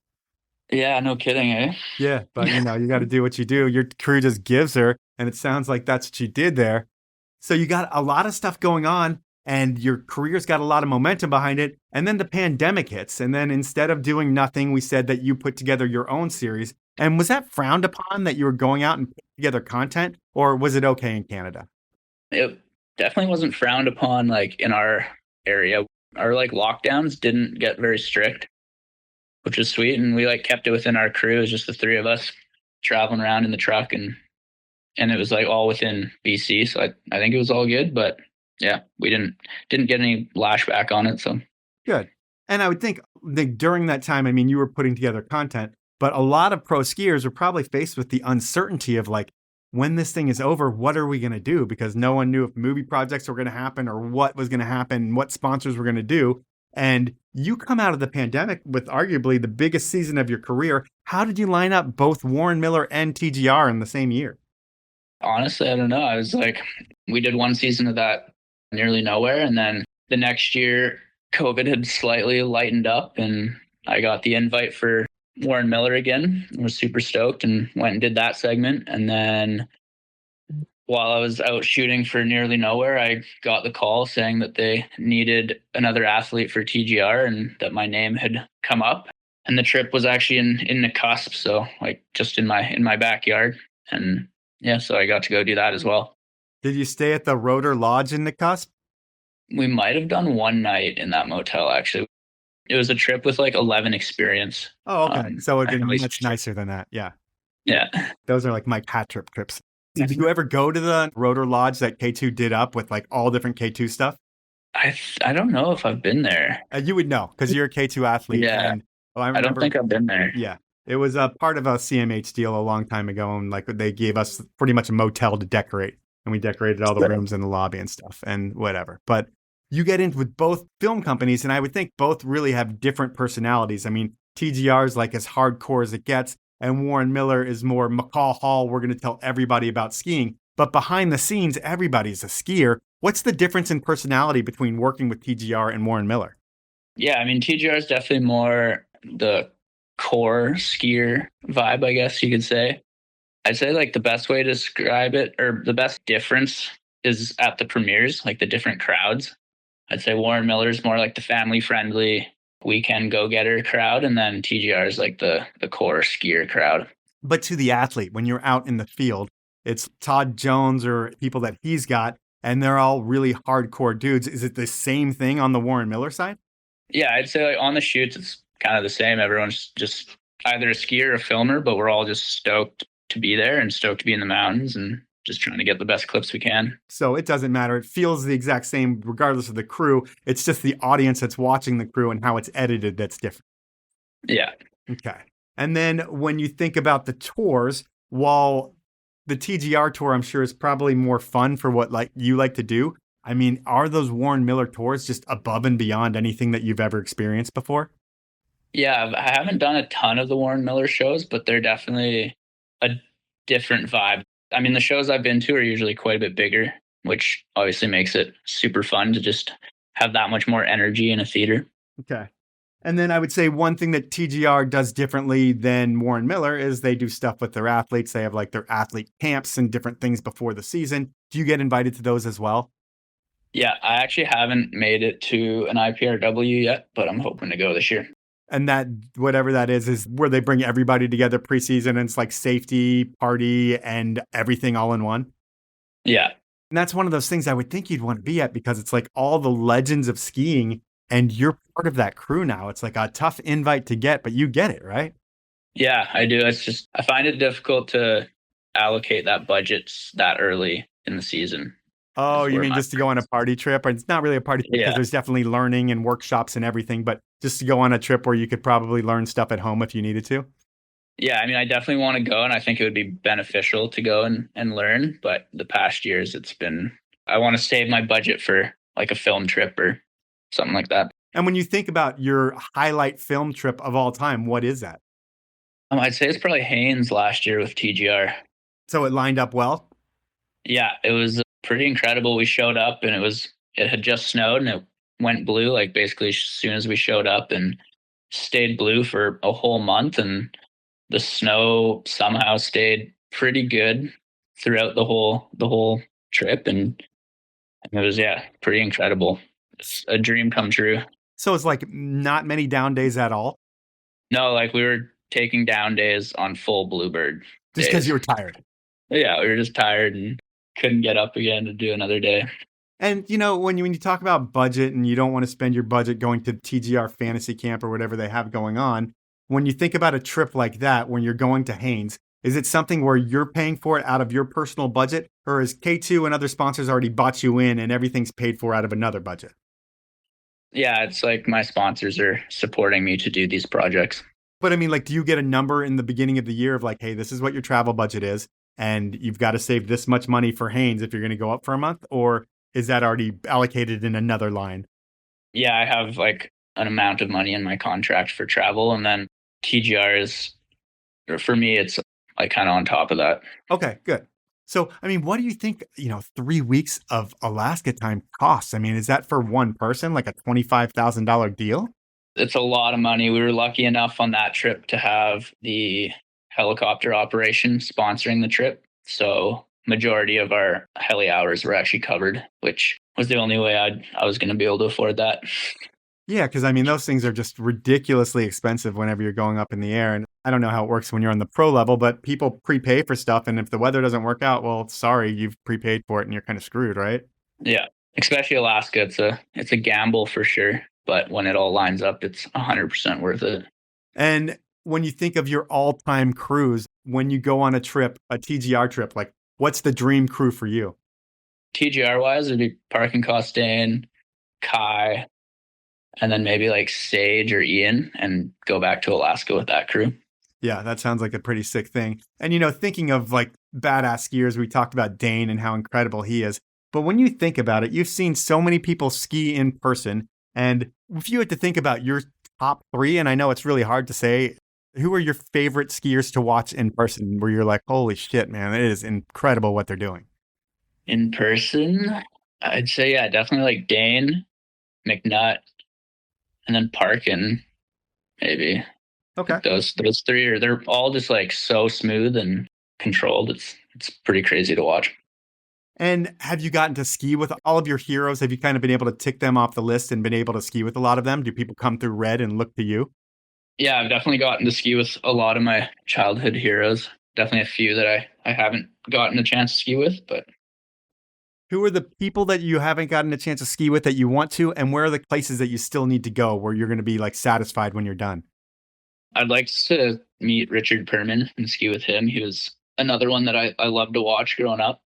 Yeah, no kidding, eh? Yeah, but you got to do what you do. Your crew just gives her, and it sounds like that's what you did there. So you got a lot of stuff going on, and your career's got a lot of momentum behind it. And then the pandemic hits, and then instead of doing nothing, we said that you put together your own series. And was that frowned upon that you were going out and putting together content, or was it okay in Canada? It definitely wasn't frowned upon like in our area. Our like lockdowns didn't get very strict, which was sweet. And we like kept it within our crew. It was just the 3 of us traveling around in the truck, and it was like all within BC. So I think it was all good, but yeah, we didn't get any lashback on it. So Good. And I would think that during that time, I mean, you were putting together content, but a lot of pro skiers were probably faced with the uncertainty of like, when this thing is over, what are we going to do? Because no one knew if movie projects were going to happen or what was going to happen, what sponsors were going to do. And you come out of the pandemic with arguably the biggest season of your career. How did you line up both Warren Miller and TGR in the same year? honestly, I don't know. I was like, we did one season of that nearly nowhere. And then the next year, COVID had slightly lightened up, and I got the invite for Warren Miller again. I was super stoked and went and did that segment. And then while I was out shooting for Nearly Nowhere, I got the call saying that they needed another athlete for TGR and that my name had come up. And the trip was actually in the cusp, so like just in my backyard. And yeah, so I got to go do that as well. Did you stay at the Rotor Lodge in the cusp? We might have done one night in that motel, actually. It was a trip with like 11 experience. Oh, okay. So it would be at least- much nicer than that. Yeah. Yeah. Those are like my cat trip trips. Did you ever go to the Rotor Lodge that K2 did up with like all different K2 stuff? I don't know if I've been there. You would know because you're a K2 athlete. Yeah. And, I don't think I've been there. Yeah. It was a part of a CMH deal a long time ago. And like they gave us pretty much a motel to decorate. And we decorated all the rooms in the lobby and stuff and whatever. But you get in with both film companies, and I would think both really have different personalities. I mean, TGR is like as hardcore as it gets, and Warren Miller is more McCall Hall. We're going to tell everybody about skiing. But behind the scenes, everybody's a skier. What's the difference in personality between working with TGR and Warren Miller? Yeah, I mean, TGR is definitely more the core skier vibe, I guess you could say. I'd say like the best way to describe it, or the best difference, is at the premieres, like the different crowds. I'd say Warren Miller is more like the family-friendly weekend go-getter crowd, and then TGR is like the core skier crowd. But to the athlete, when you're out in the field, it's Todd Jones or people that he's got, and they're all really hardcore dudes. Is it the same thing on the Warren Miller side? Yeah, I'd say like on the shoots, it's kind of the same. Everyone's just either a skier or a filmer, but we're all just stoked to be there and stoked to be in the mountains and just trying to get the best clips we can. So it doesn't matter. It feels the exact same regardless of the crew. It's just the audience that's watching the crew and how it's edited that's different. Yeah. Okay. And then when you think about the tours, while the TGR tour, I'm sure, is probably more fun for what like you like to do, I mean, are those Warren Miller tours just above and beyond anything that you've ever experienced before? Yeah, I haven't done a ton of the Warren Miller shows, but they're definitely a different vibe. I mean, the shows I've been to are usually quite a bit bigger, which obviously makes it super fun to just have that much more energy in a theater. Okay. And then I would say one thing that TGR does differently than Warren Miller is they do stuff with their athletes. They have like their athlete camps and different things before the season. Do you get invited to those as well? Yeah, I actually haven't made it to an IPRW yet, but I'm hoping to go this year. And that, whatever that is where they bring everybody together preseason and it's like safety, party, and everything all in one. Yeah. And that's one of those things I would think you'd want to be at because it's like all the legends of skiing and you're part of that crew now. It's like a tough invite to get, but you get it, right? Yeah, I do. It's just, I find it difficult to allocate that budget that early in the season. Oh, you mean just to go on a party trip? Or it's not really a party trip because there's definitely learning and workshops and everything, but just to go on a trip where you could probably learn stuff at home if you needed to? Yeah, I mean, I definitely want to go, and I think it would be beneficial to go and learn. But the past years, I want to save my budget for like a film trip or something like that. And when you think about your highlight film trip of all time, what is that? I'd say it's probably Haynes last year with TGR. So it lined up well? Yeah, it was pretty incredible. We showed up and it had just snowed and it went blue like basically as soon as we showed up and stayed blue for a whole month. And the snow somehow stayed pretty good throughout the whole trip. And it was, pretty incredible. It's a dream come true. So it's like not many down days at all? No, like we were taking down days on full bluebird. Just because you were tired? Yeah, we were just tired and couldn't get up again to do another day. And, when you talk about budget and you don't want to spend your budget going to TGR Fantasy Camp or whatever they have going on, when you think about a trip like that, when you're going to Haynes, is it something where you're paying for it out of your personal budget? Or is K2 and other sponsors already bought you in and everything's paid for out of another budget? Yeah, it's like my sponsors are supporting me to do these projects. But I mean, like, do you get a number in the beginning of the year of like, hey, this is what your travel budget is, and you've got to save this much money for Haynes if you're going to go up for a month? Or is that already allocated in another line? Yeah, I have like an amount of money in my contract for travel. And then TGR is, for me, it's like kind of on top of that. Okay, good. So, I mean, what do you think, 3 weeks of Alaska time costs? I mean, is that for one person, like a $25,000 deal? It's a lot of money. We were lucky enough on that trip to have the helicopter operation sponsoring the trip. So majority of our heli hours were actually covered, which was the only way I was going to be able to afford that. Yeah, because I mean, those things are just ridiculously expensive whenever you're going up in the air. And I don't know how it works when you're on the pro level, but people prepay for stuff. And if the weather doesn't work out, well, sorry, you've prepaid for it and you're kind of screwed, right? Yeah, especially Alaska. It's a gamble for sure. But when it all lines up, it's 100% worth it. And when you think of your all-time crews, when you go on a trip, a TGR trip, like what's the dream crew for you? TGR wise, it'd be Parkin Costain, Kai, and then maybe like Sage or Ian, and go back to Alaska with that crew. Yeah, that sounds like a pretty sick thing. And, thinking of like badass skiers, we talked about Dane and how incredible he is. But when you think about it, you've seen so many people ski in person. And if you had to think about your top three, and I know it's really hard to say, who are your favorite skiers to watch in person where you're like, holy shit, man, it is incredible what they're doing? In person, I'd say, yeah, definitely like Dane, McNutt, and then Parkin, maybe. Okay. Like those three they're all just like so smooth and controlled. It's pretty crazy to watch. And have you gotten to ski with all of your heroes? Have you kind of been able to tick them off the list and been able to ski with a lot of them? Do people come through red and look to you? Yeah, I've definitely gotten to ski with a lot of my childhood heroes. Definitely a few that I haven't gotten a chance to ski with, but. Who are the people that you haven't gotten a chance to ski with that you want to? And where are the places that you still need to go where you're going to be like satisfied when you're done? I'd like to meet Richard Perman and ski with him. He was another one that I loved to watch growing up.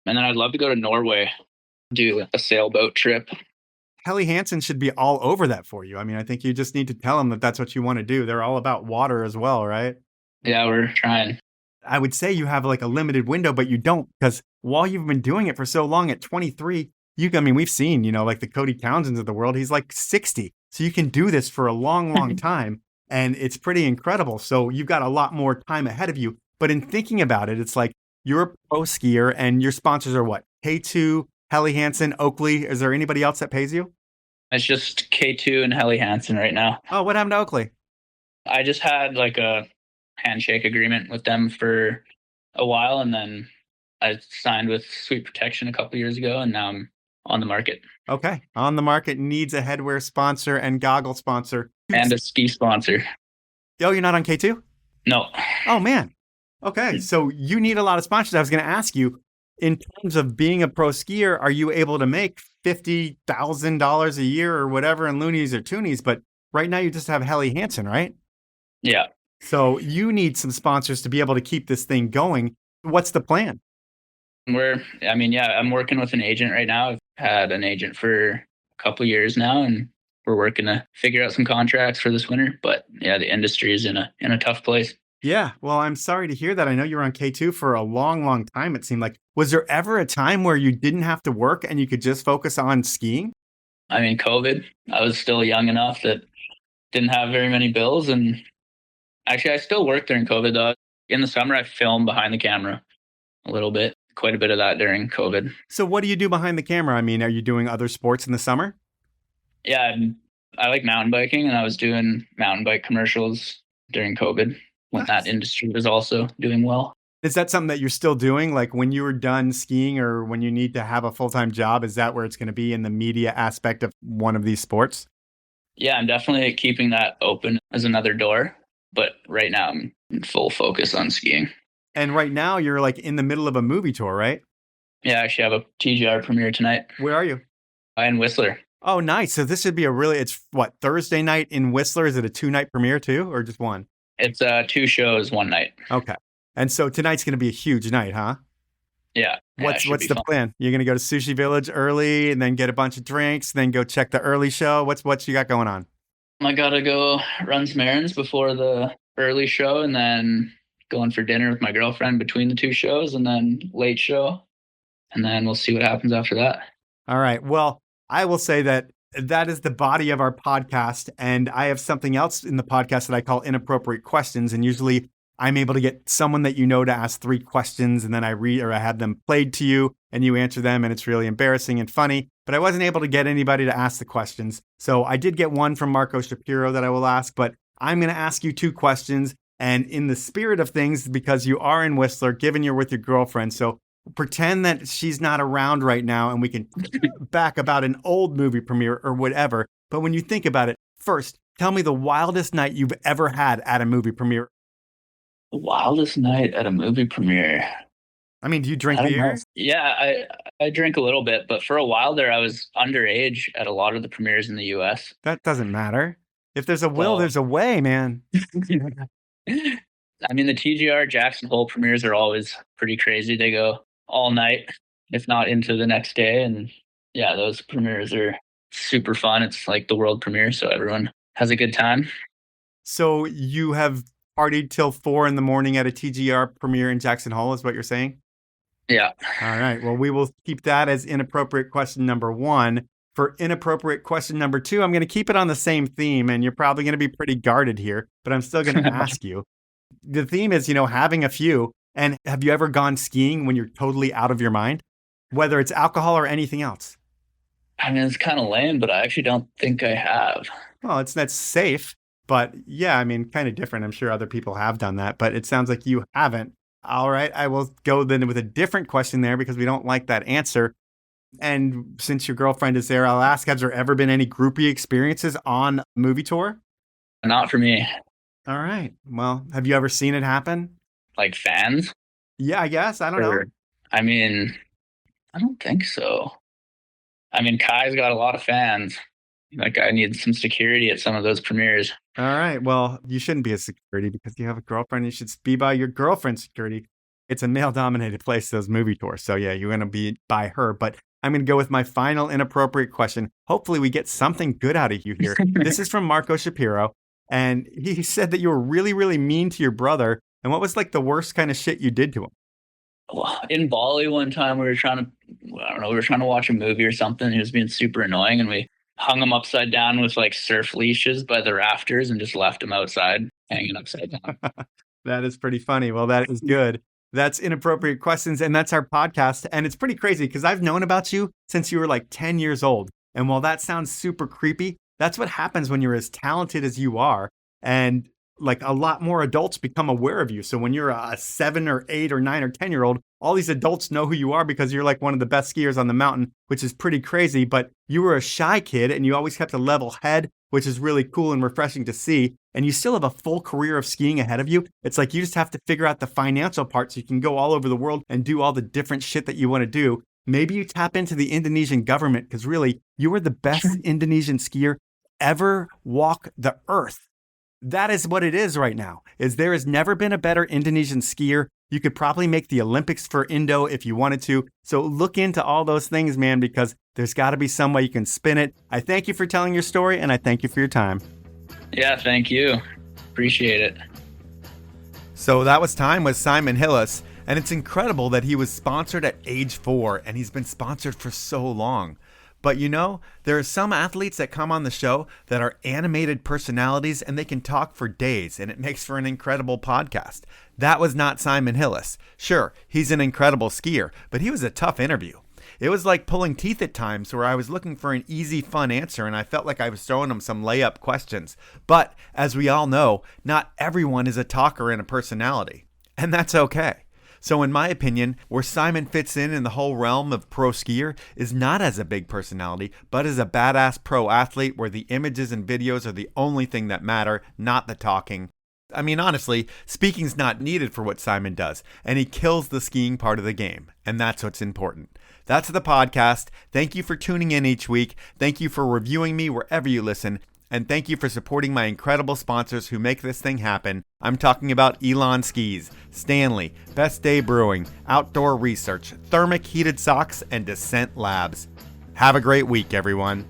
And then I'd love to go to Norway, do a sailboat trip. Helly Hansen should be all over that for you. I mean, I think you just need to tell them that that's what you want to do. They're all about water as well, right? Yeah, we're trying. I would say you have like a limited window, but you don't, because while you've been doing it for so long at 23, we've seen, like the Cody Townsends of the world, he's like 60. So you can do this for a long, long time. And it's pretty incredible. So you've got a lot more time ahead of you. But in thinking about it, it's like you're a pro skier and your sponsors are what? K2, Helly Hansen, Oakley. Is there anybody else that pays you? It's just K2 and Helly Hansen right now. Oh, what happened to Oakley? I just had like a handshake agreement with them for a while, and then I signed with Sweet Protection a couple years ago, and now I'm on the market. Okay. On the market, needs a headwear sponsor and goggle sponsor. And a ski sponsor. Oh, you're not on K2? No. Oh, man. Okay. So you need a lot of sponsors. I was going to ask you, in terms of being a pro skier, are you able to make $50,000 a year or whatever in loonies or toonies? But right now you just have Helly Hansen, right? Yeah. So you need some sponsors to be able to keep this thing going. What's the plan? I'm working with an agent right now. I've had an agent for a couple years now, and we're working to figure out some contracts for this winter. But yeah, the industry is in a tough place. Yeah. Well, I'm sorry to hear that. I know you were on K2 for a long, long time, it seemed like. Was there ever a time where you didn't have to work and you could just focus on skiing? I mean, COVID, I was still young enough that didn't have very many bills. And actually, I still work during COVID, though. In the summer, I film behind the camera a little bit, quite a bit of that during COVID. So what do you do behind the camera? I mean, are you doing other sports in the summer? Yeah, I like mountain biking, and I was doing mountain bike commercials during COVID when that industry was also doing well. Is that something that you're still doing? Like when you were done skiing or when you need to have a full-time job, is that where it's going to be in the media aspect of one of these sports? Yeah, I'm definitely keeping that open as another door. But right now I'm in full focus on skiing. And right now you're like in the middle of a movie tour, right? Yeah, I actually have a TGR premiere tonight. Where are you? In Whistler. Oh, nice. So this should be it's what, Thursday night in Whistler? Is it a 2-night premiere too, or just one? It's 2 shows, 1 night. Okay. And so tonight's going to be a huge night, huh? Yeah. What's the plan? You're going to go to Sushi Village early and then get a bunch of drinks, then go check the early show. What you got going on? I got to go run some errands before the early show, and then going for dinner with my girlfriend between the 2 shows, and then late show. And then we'll see what happens after that. All right. Well, I will say that is the body of our podcast. And I have something else in the podcast that I call Inappropriate Questions. And usually I'm able to get someone that you know to ask 3 questions, and then I have them played to you and you answer them, and it's really embarrassing and funny. But I wasn't able to get anybody to ask the questions. So I did get one from Marko Shapiro that I will ask, but I'm going to ask you 2 questions. And in the spirit of things, because you are in Whistler, given you're with your girlfriend, so pretend that she's not around right now and we can back about an old movie premiere or whatever. But when you think about it, first, tell me the wildest night you've ever had at a movie premiere. The wildest night at a movie premiere. I mean, do you drink beer? Yeah, I drink a little bit, but for a while there, I was underage at a lot of the premieres in the U.S. That doesn't matter. If there's a will, there's a way, man. I mean, the TGR Jackson Hole premieres are always pretty crazy. They go all night, if not into the next day. And yeah, those premieres are super fun. It's like the world premiere, so everyone has a good time. So you have partied till 4 a.m. at a TGR premiere in Jackson Hole, is what you're saying? Yeah. All right. Well, we will keep that as inappropriate question number 1. For inappropriate question number 2, I'm going to keep it on the same theme, and you're probably going to be pretty guarded here, but I'm still going to ask you. The theme is, having a few. And have you ever gone skiing when you're totally out of your mind? Whether it's alcohol or anything else? I mean, it's kind of lame, but I actually don't think I have. Well, that's safe. But yeah, I mean, kind of different. I'm sure other people have done that, but it sounds like you haven't. All right. I will go then with a different question there because we don't like that answer. And since your girlfriend is there, I'll ask, has there ever been any groupie experiences on a movie tour? Not for me. All right. Well, have you ever seen it happen? Like fans? Yeah, I guess. I don't know. I mean, I don't think so. I mean, Kai's got a lot of fans. That guy needs some security at some of those premieres. All right. Well, you shouldn't be a security because you have a girlfriend. You should be by your girlfriend's security. It's a male-dominated place, those movie tours. So yeah, you're going to be by her. But I'm going to go with my final inappropriate question. Hopefully we get something good out of you here. This is from Marko Shapiro. And he said that you were really, really mean to your brother. And what was like the worst kind of shit you did to him? In Bali one time we were trying to watch a movie or something. He was being super annoying, and we hung him upside down with like surf leashes by the rafters and just left him outside hanging upside down. That is pretty funny. Well, that is good. That's Inappropriate Questions, and that's our podcast. And it's pretty crazy because I've known about you since you were like 10 years old. And while that sounds super creepy, that's what happens when you're as talented as you are. And like a lot more adults become aware of you. So when you're a 7 or 8 or 9 or 10-year-old, all these adults know who you are because you're like one of the best skiers on the mountain, which is pretty crazy. But you were a shy kid and you always kept a level head, which is really cool and refreshing to see. And you still have a full career of skiing ahead of you. It's like you just have to figure out the financial part so you can go all over the world and do all the different shit that you want to do. Maybe you tap into the Indonesian government because really, you are the best Indonesian skier ever walk the earth. That is what it is right now, is there has never been a better Indonesian skier. You could probably make the Olympics for Indo if you wanted to. So look into all those things, man, because there's got to be some way you can spin it. I thank you for telling your story, and I thank you for your time. Yeah, thank you. Appreciate it. So that was time with Simon Hillis, and it's incredible that he was sponsored at age 4, and he's been sponsored for so long. But you know, there are some athletes that come on the show that are animated personalities and they can talk for days, and it makes for an incredible podcast. That was not Simon Hillis. Sure, he's an incredible skier, but he was a tough interview. It was like pulling teeth at times where I was looking for an easy, fun answer and I felt like I was throwing him some layup questions. But as we all know, not everyone is a talker and a personality, and that's okay. So in my opinion, where Simon fits in the whole realm of pro skier is not as a big personality, but as a badass pro athlete where the images and videos are the only thing that matter, not the talking. I mean, honestly, speaking's not needed for what Simon does, and he kills the skiing part of the game, and that's what's important. That's the podcast. Thank you for tuning in each week. Thank you for reviewing me wherever you listen. And thank you for supporting my incredible sponsors who make this thing happen. I'm talking about Elan Skis, Stanley, Best Day Brewing, Outdoor Research, Therm-ic Heated Socks, and Descent Labs. Have a great week, everyone.